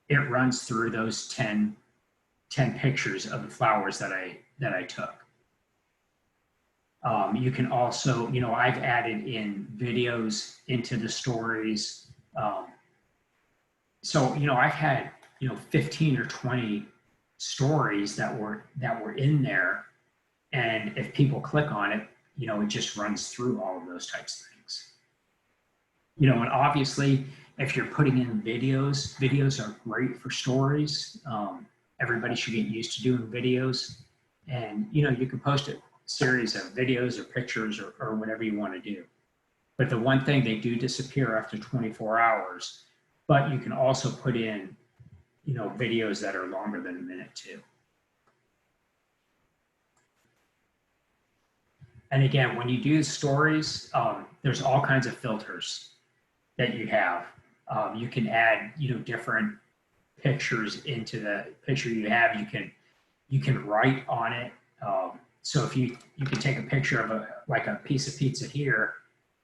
it runs through those 10 pictures of the flowers that I took. You can also, I've added in videos into the stories. So, I've had, 15 or 20 stories that were in there. And if people click on it, it just runs through all of those types of things. And obviously, if you're putting in videos are great for stories. Everybody should get used to doing videos. And, you can post a series of videos or pictures or whatever you want to do. But the one thing, they do disappear after 24 hours. But you can also put in, videos that are longer than a minute too. And again, when you do stories, there's all kinds of filters that you have. You can add, different pictures into the picture you have. You can write on it. So if you can take a picture of a piece of pizza here,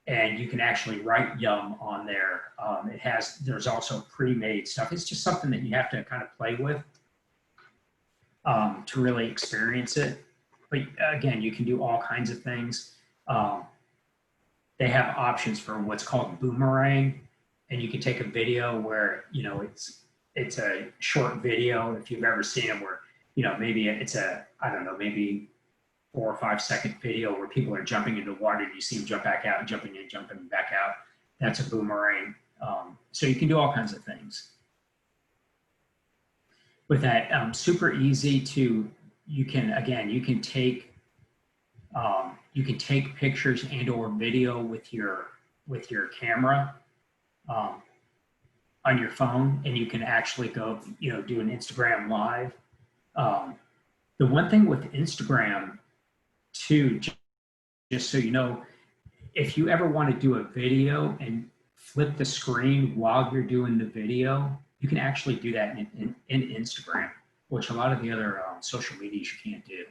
and you can actually write yum on there. There's also pre-made stuff. It's just something that you have to kind of play with to really experience it. But again, you can do all kinds of things. They have options for what's called boomerang, and you can take a video where, it's a short video, if you've ever seen it, where, maybe it's maybe 4 or 5 second video where people are jumping into water and you see them jump back out and jumping in, jumping back out. That's a boomerang. So you can do all kinds of things with that. Super easy to, you can take, you can take pictures and or video with your camera on your phone, and you can actually go, do an Instagram live. The one thing with Instagram too, just so you know, if you ever want to do a video and flip the screen while you're doing the video, you can actually do that in Instagram, which a lot of the other social medias you can't do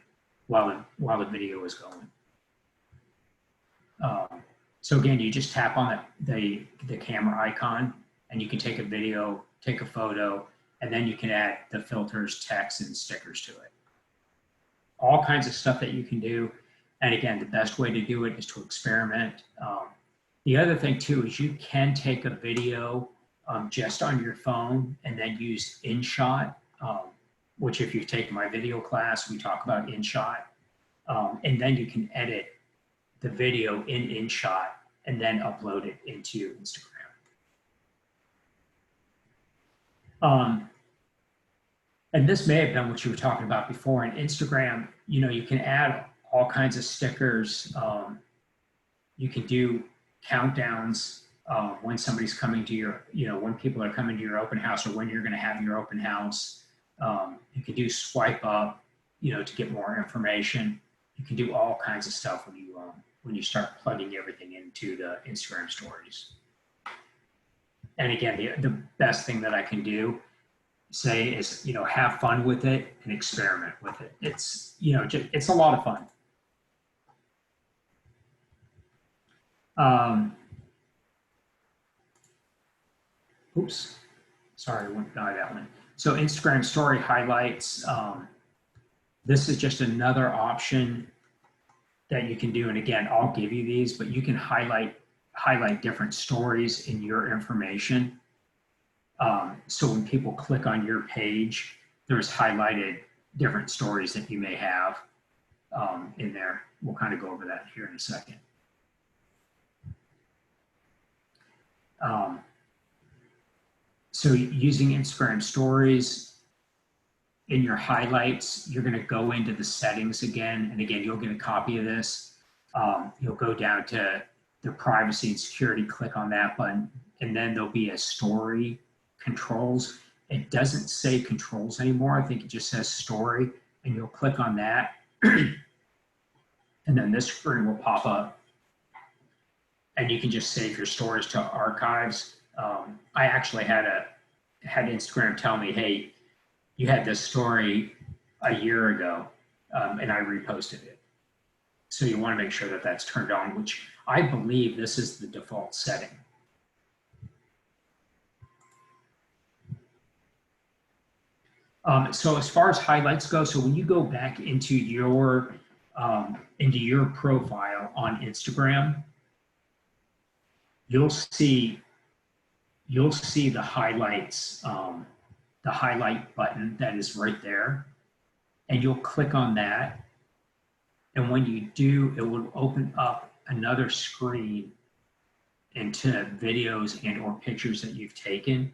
while the video is going. So again, you just tap on the camera icon, and you can take a video, take a photo, and then you can add the filters, text, and stickers to it. All kinds of stuff that you can do. And again, the best way to do it is to experiment. The other thing too is you can take a video just on your phone and then use InShot, which if you've taken my video class, we talk about InShot. And then you can edit the video in InShot and then upload it into Instagram. And this may have been what you were talking about before. In Instagram, you can add all kinds of stickers. You can do countdowns when somebody's coming to your, when people are coming to your open house or when you're going to have your open house. You can do swipe up, to get more information. You can do all kinds of stuff when you start plugging everything into the Instagram stories. And again, the best thing that I can say is, have fun with it and experiment with it. It's, it's a lot of fun. Oops, sorry, I went by that one. So Instagram story highlights. This is just another option that you can do. And again, I'll give you these, but you can highlight different stories in your information. So when people click on your page, there's highlighted different stories that you may have in there. We'll kind of go over that here in a second. So using Instagram stories in your highlights, you're going to go into the settings again. And again, you'll get a copy of this. You'll go down to the privacy and security, click on that button, and then there'll be a story controls. It doesn't say controls anymore. I think it just says story, and you'll click on that. And then this screen will pop up, and you can just save your stories to archives. I actually had Instagram tell me, hey, you had this story a year ago, and I reposted it. So you want to make sure that that's turned on, which I believe this is the default setting. So as far as highlights go, so when you go back into your profile on Instagram, you'll see the highlights, the highlight button that is right there, and you'll click on that. And when you do, it will open up another screen into videos and or pictures that you've taken.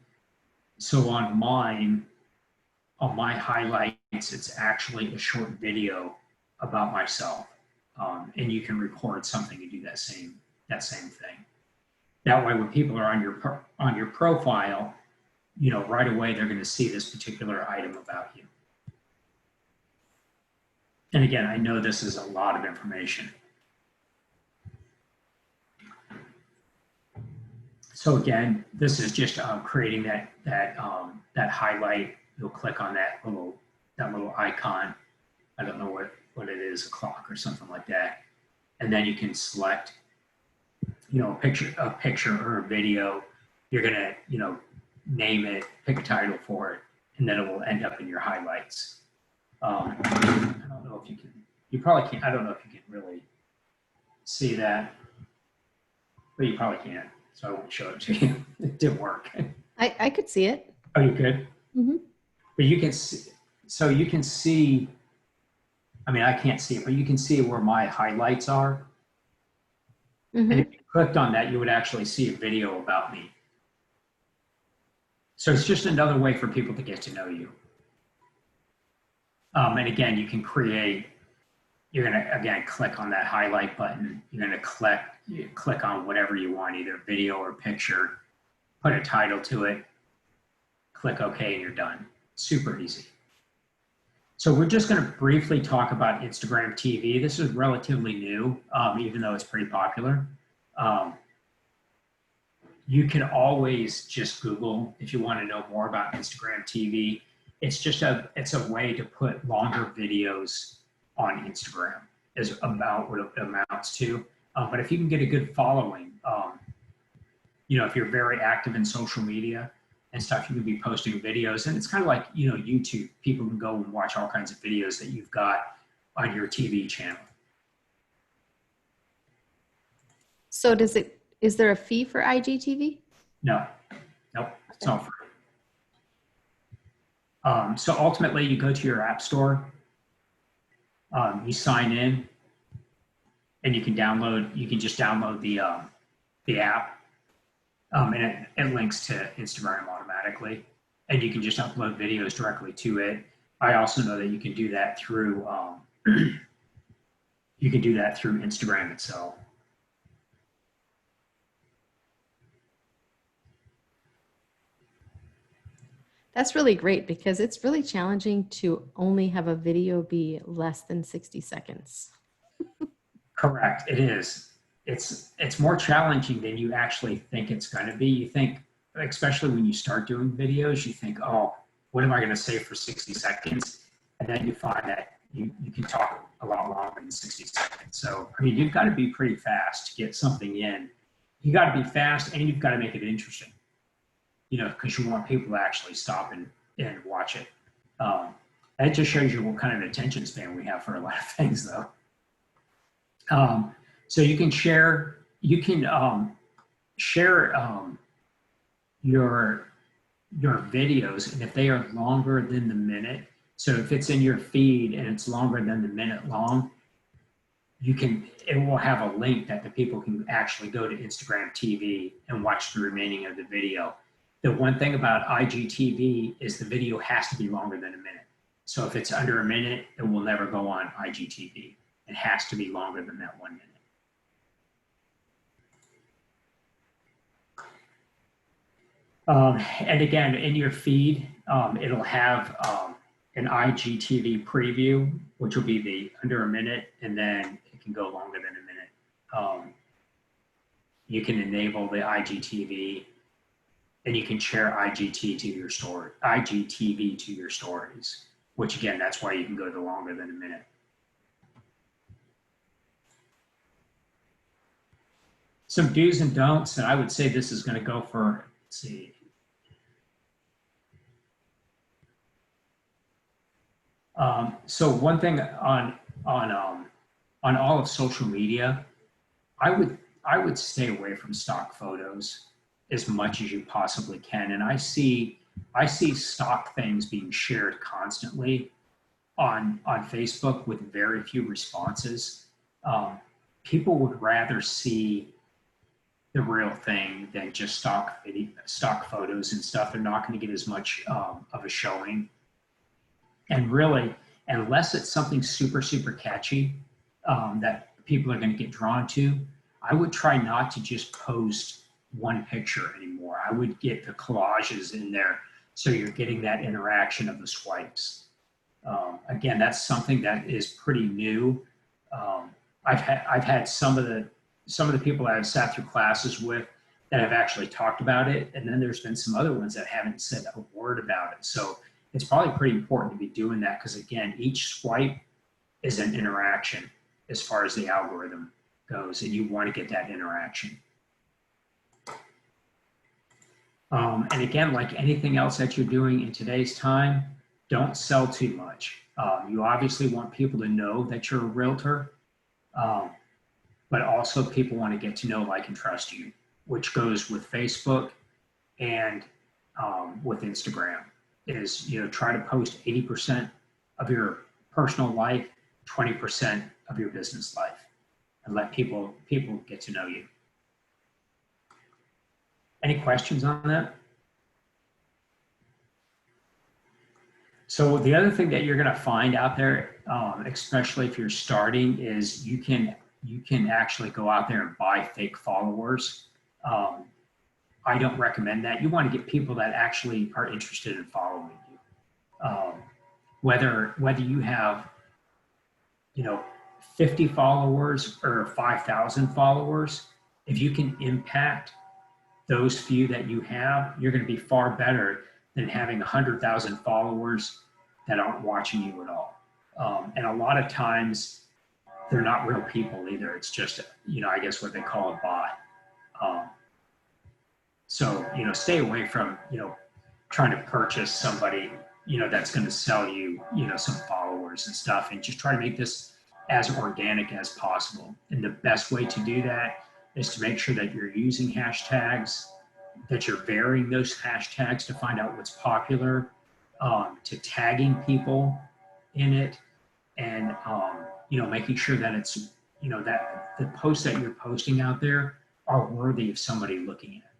So on my highlights, it's actually a short video about myself. And you can record something and do that same thing. That way, when people are on your profile, right away, they're going to see this particular item about you. And again, I know this is a lot of information. So again, this is just creating that highlight. You'll click on that little icon. I don't know what it is, a clock or something like that. And then you can select, a picture or a video. You're gonna, name it, pick a title for it, and then it will end up in your highlights. I don't know if you can. You probably can't. I don't know if you can really see that, but you probably can't. So I won't show it to you. It didn't work. I could see it. Oh, you could? Mm-hmm. But you can see, so you can see, I mean, I can't see it, but you can see where my highlights are. Mm-hmm. And if you clicked on that, you would actually see a video about me. So it's just another way for people to get to know you. And again, you can create you're going to, again, click on that highlight button. You're going to click on whatever you want, either video or picture, put a title to it, click OK, and you're done. Super easy. So we're just going to briefly talk about Instagram TV. This is relatively new, even though it's pretty popular. You can always just Google if you want to know more about Instagram TV. It's a way to put longer videos on Instagram, is about what it amounts to. But if you can get a good following, if you're very active in social media and stuff, you can be posting videos. And it's kind of like, YouTube. People can go and watch all kinds of videos that you've got on your TV channel. So is there a fee for IGTV? No, nope, it's all free. So ultimately, you go to your app store, you sign in, and you can just download the app, and it links to Instagram automatically, and you can just upload videos directly to it. I also know that you can do that through Instagram itself. That's really great because it's really challenging to only have a video be less than 60 seconds. Correct, it is. It's more challenging than you actually think it's going to be. You think, especially when you start doing videos, you think, oh, what am I going to say for 60 seconds? And then you find that you can talk a lot longer than 60 seconds. So, I mean, you've got to be pretty fast to get something in. You got to be fast, and you've got to make it interesting, because you want people to actually stop and watch it. That just shows you what kind of attention span we have for a lot of things, though. So you can share your videos, and if they are longer than the minute, so if it's in your feed and it's longer than the minute long, it will have a link that the people can actually go to Instagram TV and watch the remaining of the video. The one thing about IGTV is the video has to be longer than a minute. So if it's under a minute, it will never go on IGTV. It has to be longer than that 1 minute. And again, in your feed, it'll have an IGTV preview, which will be the under a minute, and then it can go longer than a minute. You can enable the IGTV, and you can share IGTV to your stories, which again, that's why you can go to longer than a minute. Some do's and don'ts, and I would say this is going to go for, let's see. So one thing on all of social media, I would stay away from stock photos as much as you possibly can. And I see stock things being shared constantly on Facebook with very few responses. People would rather see the real thing than just stock photos and stuff. They're not going to get as much of a showing. And really, unless it's something super, super catchy that people are going to get drawn to, I would try not to just post one picture anymore. I would get the collages in there so you're getting that interaction of the swipes. Again, that's something that is pretty new. I've had some of the people that I've sat through classes with that have actually talked about it, and then there's been some other ones that haven't said a word about it. So it's probably pretty important to be doing that because, again, each swipe is an interaction as far as the algorithm goes, and you want to get that interaction. And again, like anything else that you're doing in today's time, don't sell too much. You obviously want people to know that you're a realtor, but also people want to get to know, like, and trust you, which goes with Facebook and with Instagram. Is, try to post 80% of your personal life, 20% of your business life, and let people get to know you. Any questions on that? So the other thing that you're going to find out there, especially if you're starting, is you can actually go out there and buy fake followers. Um, I don't recommend that. You want to get people that actually are interested in following you. Whether you have, 50 followers or 5,000 followers, if you can impact those few that you have, you're going to be far better than having 100,000 followers that aren't watching you at all. And a lot of times they're not real people either. It's just, I guess what they call a bot. So, stay away from, trying to purchase somebody, that's going to sell you, some followers and stuff, and just try to make this as organic as possible. And the best way to do that is to make sure that you're using hashtags, that you're varying those hashtags to find out what's popular, to tagging people in it, and making sure that it's, that the posts that you're posting out there are worthy of somebody looking at.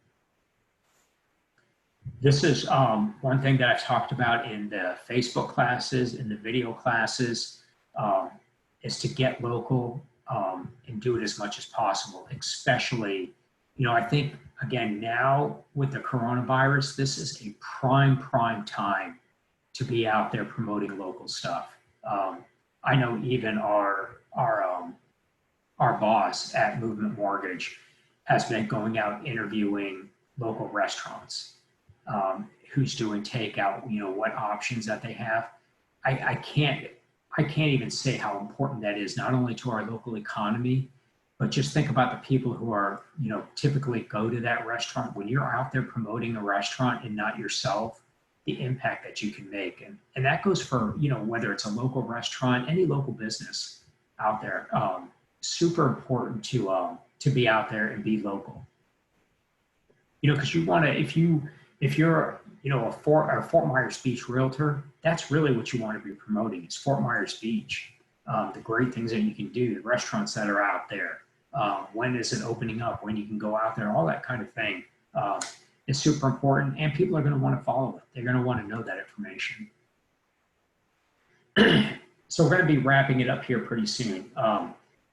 This is one thing that I've talked about in the Facebook classes, in the video classes, is to get local and do it as much as possible, especially, I think, again, now with the coronavirus, this is a prime time to be out there promoting local stuff. I know even our boss at Movement Mortgage has been going out interviewing local restaurants, who's doing takeout, what options that they have. I can't even say how important that is, not only to our local economy, but just think about the people who are, typically go to that restaurant. When you're out there promoting a restaurant and not yourself, the impact that you can make. And that goes for, whether it's a local restaurant, any local business out there, super important to be out there and be local. Because you want to, if you're, a Fort Myers Beach realtor, that's really what you want to be promoting. Is Fort Myers Beach, the great things that you can do, the restaurants that are out there, when is it opening up, when you can go out there, all that kind of thing. Is super important, and people are going to want to follow it. They're going to want to know that information. So we're going to be wrapping it up here pretty soon.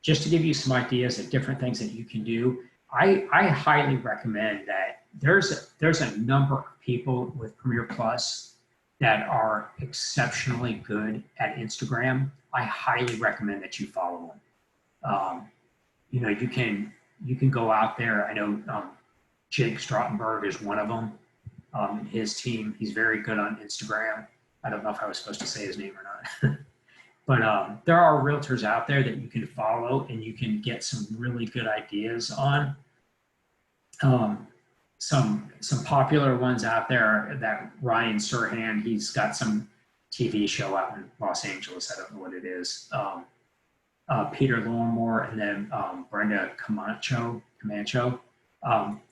Just to give you some ideas of different things that you can do, I highly recommend that there's a number of people with Premier Plus that are exceptionally good at Instagram. I highly recommend that you follow them. You can go out there. I know Jake Strottenberg is one of them. His team, he's very good on Instagram. I don't know if I was supposed to say his name or not. But there are realtors out there that you can follow and you can get some really good ideas on. Some popular ones out there, that Ryan Serhant, he's got some TV show out in Los Angeles. I don't know what it is. Peter Longmore, and then Brenda Camacho.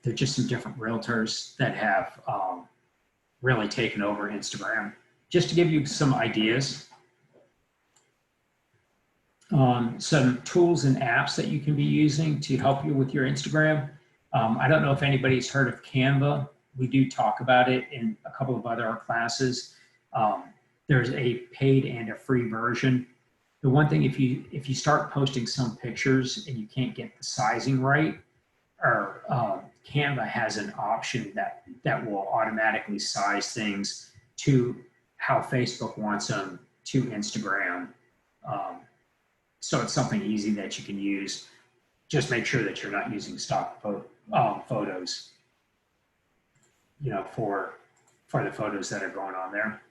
They're just some different realtors that have really taken over Instagram. Just to give you some ideas, some tools and apps that you can be using to help you with your Instagram. I don't know if anybody's heard of Canva. We do talk about it in a couple of other classes. There's a paid and a free version. The one thing, if you start posting some pictures and you can't get the sizing right, or Canva has an option that will automatically size things to how Facebook wants them to Instagram. So it's something easy that you can use. Just make sure that you're not using stock photos, for the photos that are going on there.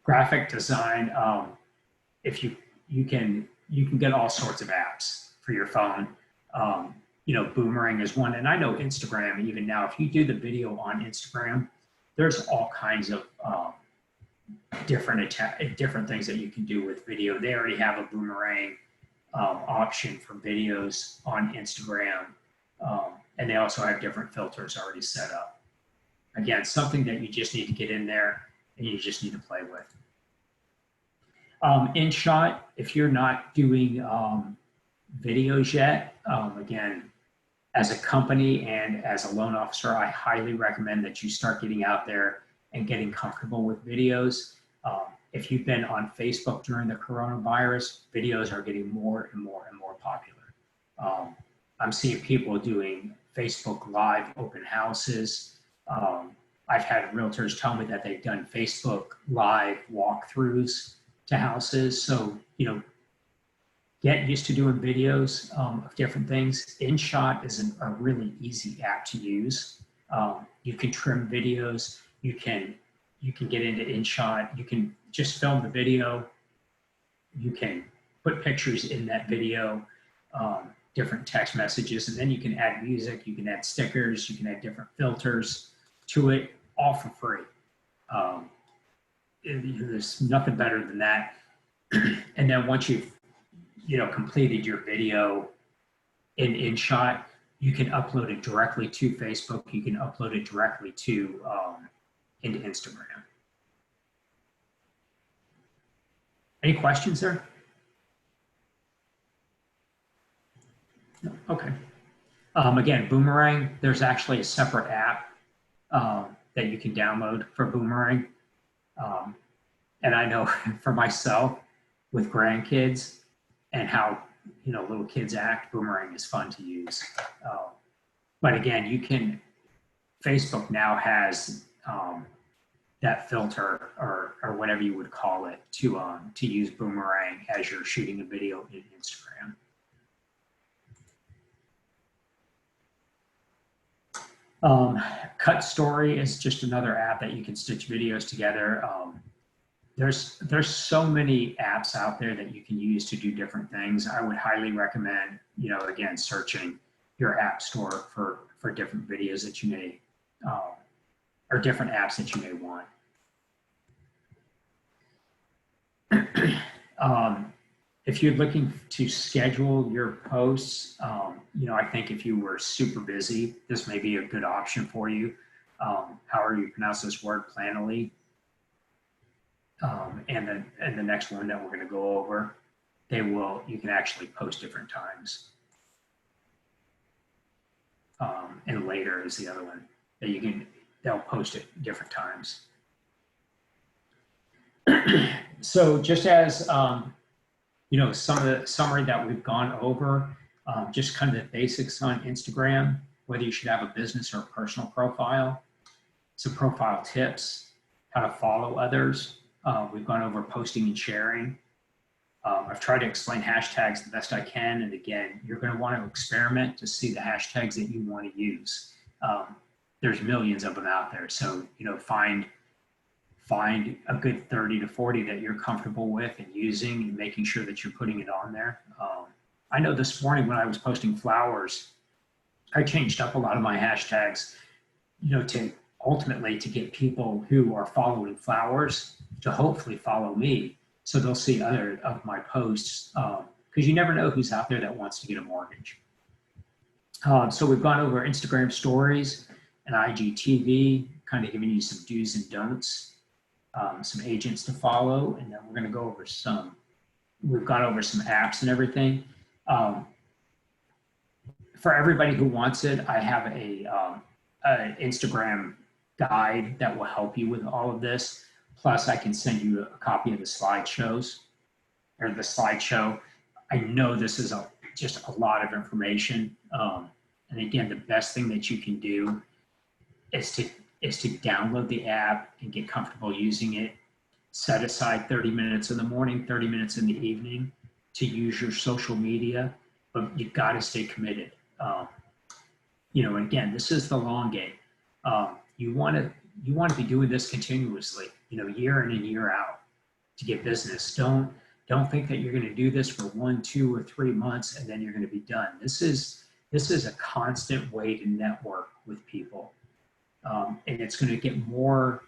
Graphic design, if you can get all sorts of apps for your phone. Boomerang is one, and I know Instagram, even now, if you do the video on Instagram, there's all kinds of different things that you can do with video. They already have a boomerang option for videos on Instagram, and they also have different filters already set up. Again, something that you just need to get in there and you just need to play with. InShot, if you're not doing videos yet, again, as a company and as a loan officer, I highly recommend that you start getting out there and getting comfortable with videos. If you've been on Facebook during the coronavirus, videos are getting more and more and more popular. I'm seeing people doing Facebook Live open houses. I've had realtors tell me that they've done Facebook Live walkthroughs to houses. So, you know, get used to doing videos of different things. InShot is a really easy app to use. You can trim videos. You can get into InShot. You can just film the video. You can put pictures in that video, different text messages, and then you can add music. You can add stickers. You can add different filters to it, all for free. There's nothing better than that. And then once you've completed your video in InShot, you can upload it directly to Facebook. You can upload it directly to into Instagram. Any questions there? No? Okay. Again, Boomerang, there's actually a separate app that you can download for Boomerang. And I know for myself, with grandkids and how little kids act, Boomerang is fun to use. But again, Facebook now has that filter or whatever you would call it to use Boomerang as you're shooting a video in Instagram. Cut Story is just another app that you can stitch videos together. There's so many apps out there that you can use to do different things. I would highly recommend, again, searching your app store for different videos that you may, or different apps that you may want. If you're looking to schedule your posts, I think if you were super busy, this may be a good option for you. However you pronounce this word, Planoly. And the next one that we're going to go over, you can actually post different times. And later is the other one that they'll post at different times. So just as, some of the summary that we've gone over, just kind of the basics on Instagram, whether you should have a business or a personal profile, some profile tips, how to follow others. We've gone over posting and sharing. I've tried to explain hashtags the best I can. And again, you're going to want to experiment to see the hashtags that you want to use. There's millions of them out there. So, find a good 30 to 40 that you're comfortable with and using and making sure that you're putting it on there. I know this morning when I was posting flowers, I changed up a lot of my hashtags, to ultimately to get people who are following flowers to hopefully follow me, so they'll see other of my posts, because you never know who's out there that wants to get a mortgage. So we've gone over Instagram stories and IGTV, kind of giving you some do's and don'ts, some agents to follow, and then we're going to go over we've gone over some apps and everything. For everybody who wants it, I have an Instagram guide that will help you with all of this. Plus, I can send you a copy of the slideshows or the slideshow. I know this is just a lot of information. And again, the best thing that you can do is to download the app and get comfortable using it. Set aside 30 minutes in the morning, 30 minutes in the evening to use your social media, but you've got to stay committed. And again, this is the long game. You want to be doing this continuously, year in and year out to get business. Don't think that you're going to do this for 1, 2, or 3 months and then you're going to be done. This is a constant way to network with people. And it's going to get more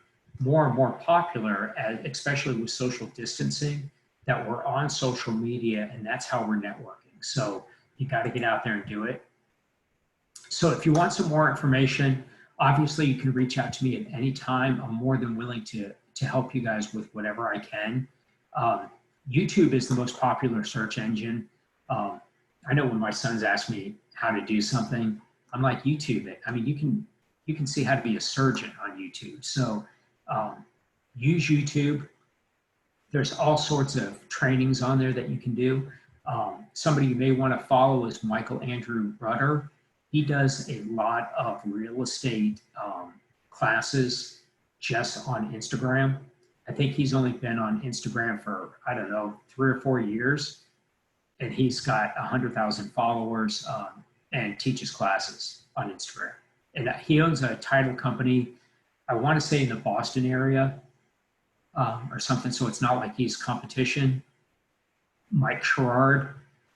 and more popular, especially with social distancing, that we're on social media and that's how we're networking. So you got to get out there and do it. So if you want some more information, obviously you can reach out to me at any time. I'm more than willing to help you guys with whatever I can. YouTube is the most popular search engine. I know when my sons ask me how to do something, I'm like, YouTube it. I mean, you can see how to be a surgeon on YouTube. So Use YouTube. There's all sorts of trainings on there that you can do. Somebody you may want to follow is Michael Andrew Rudder. He does a lot of real estate classes just on Instagram. I think he's only been on Instagram for, I don't know, 3 or 4 years. And he's got 100,000 followers and teaches classes on Instagram. And he owns a title company, I want to say in the Boston area or something. So it's not like he's competition. Mike Sherrard,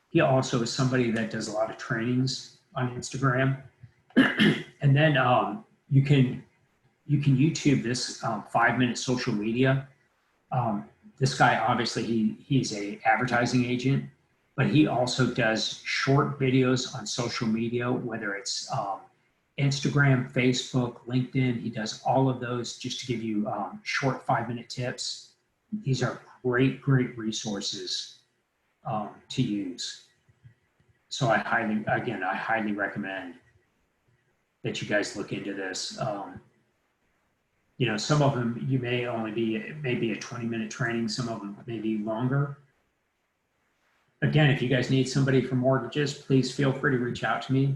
he also is somebody that does a lot of trainings on Instagram. And then you can YouTube this 5-minute social media. This guy, obviously, he's a advertising agent, but he also does short videos on social media, whether it's Instagram, Facebook, LinkedIn. He does all of those just to give you short 5-minute tips. These are great, great resources to use. So I highly recommend that you guys look into this. You know, some of them you may only be maybe a 20-minute training, some of them may be longer. Again, if you guys need somebody for mortgages, please feel free to reach out to me.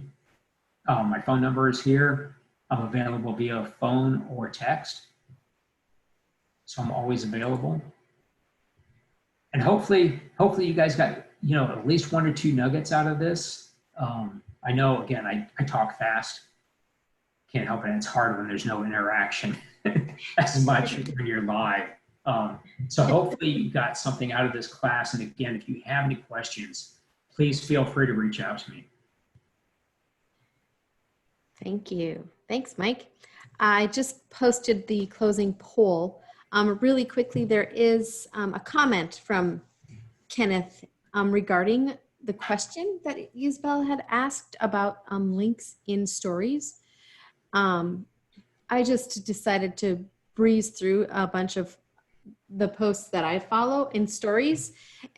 My phone number is here. I'm available via phone or text. So I'm always available. And hopefully you guys got, you know, at least 1 or 2 nuggets out of this. I know, again, I talk fast. Can't help it. It's hard when there's no interaction as much when you're live. So hopefully you got something out of this class. And again, if you have any questions, please feel free to reach out to me. Thank you. Thanks, Mike. I just posted the closing poll. Really quickly, there is a comment from Kenneth regarding the question that Isabel had asked about links in stories. I just decided to breeze through a bunch of the posts that I follow in stories.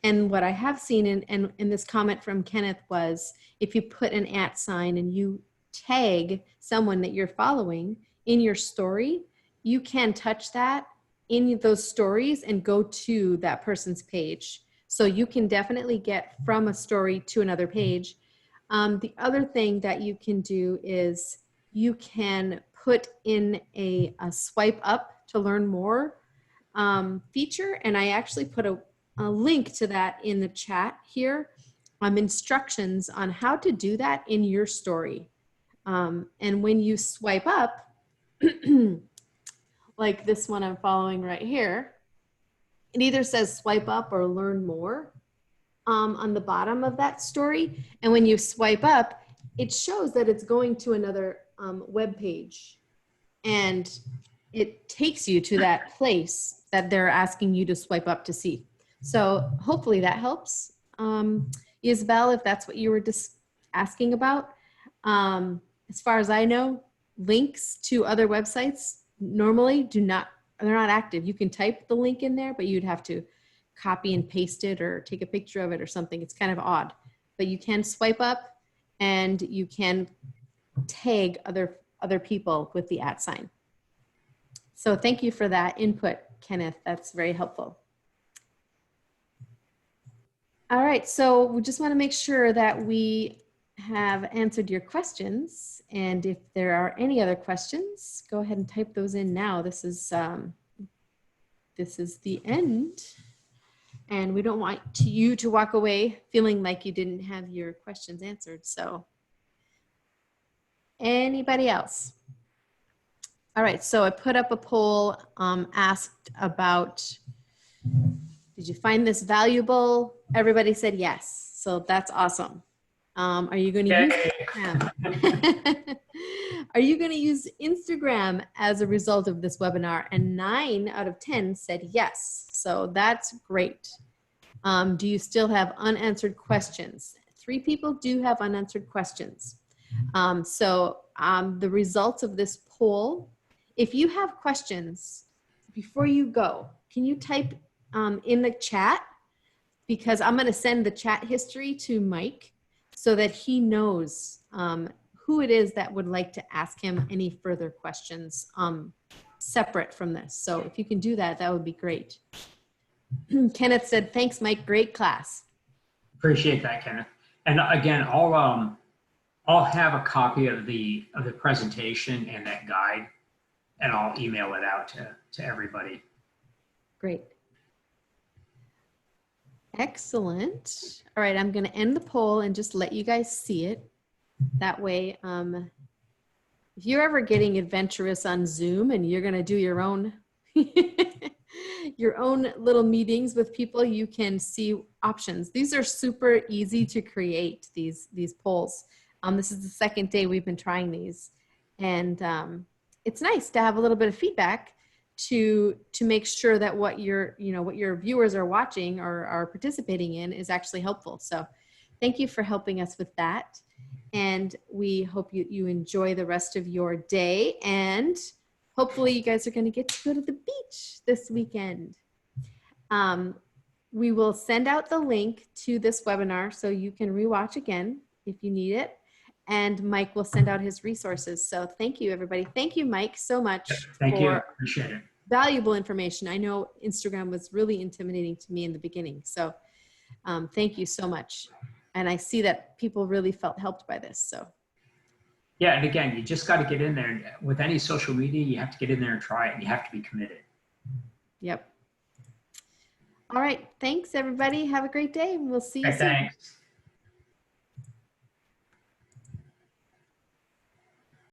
And what I have seen in this comment from Kenneth was, if you put an @ sign and you tag someone that you're following in your story, you can touch that in those stories and go to that person's page. So you can definitely get from a story to another page. The other thing that you can do is you can put in a swipe up to learn more feature. And I actually put a link to that in the chat here. Instructions on how to do that in your story. And when you swipe up, like this one I'm following right here, it either says swipe up or learn more on the bottom of that story. And when you swipe up, it shows that it's going to another web page. And it takes you to that place that they're asking you to swipe up to see. So hopefully that helps. Isabel, if that's what you were just asking about. As far as I know, links to other websites normally they're not active. You can type the link in there, but you'd have to copy and paste it or take a picture of it or something. It's kind of odd, but you can swipe up and you can tag other people with the @ sign. So thank you for that input, Kenneth. That's very helpful. All right, so we just want to make sure that we have answered your questions. And if there are any other questions, go ahead and type those in now. This is the end. And we don't want you to walk away feeling like you didn't have your questions answered. So anybody else? All right, so I put up a poll, asked about, did you find this valuable? Everybody said yes, so that's awesome. Are you going to use Instagram? Are you going to use Instagram as a result of this webinar? And 9 out of 10 said yes, so that's great. Do you still have unanswered questions? 3 people do have unanswered questions. The results of this poll, if you have questions before you go, can you type in the chat? Because I'm going to send the chat history to Mike so that he knows who it is that would like to ask him any further questions separate from this. So if you can do that, that would be great. Kenneth said, thanks, Mike. Great class. Appreciate that, Kenneth. And again, I'll have a copy of the presentation and that guide, and I'll email it out to everybody. Great. Excellent. All right, I'm going to end the poll and just let you guys see it. That way, if you're ever getting adventurous on Zoom and you're going to do your own your own little meetings with people, you can see options. These are super easy to create, these polls. This is the second day we've been trying these, and it's nice to have a little bit of feedback to make sure that what your viewers are watching or are participating in is actually helpful. So thank you for helping us with that. And we hope you enjoy the rest of your day, and hopefully you guys are going to get to go to the beach this weekend. We will send out the link to this webinar so you can rewatch again if you need it. And Mike will send out his resources. So thank you, everybody. Thank you, Mike, so much. Thank you. Appreciate it. Valuable information. I know Instagram was really intimidating to me in the beginning. So thank you so much. And I see that people really felt helped by this. So yeah, and again, you just got to get in there. With any social media, you have to get in there and try it, and you have to be committed. Yep. All right. Thanks, everybody. Have a great day. We'll see you soon. Thanks.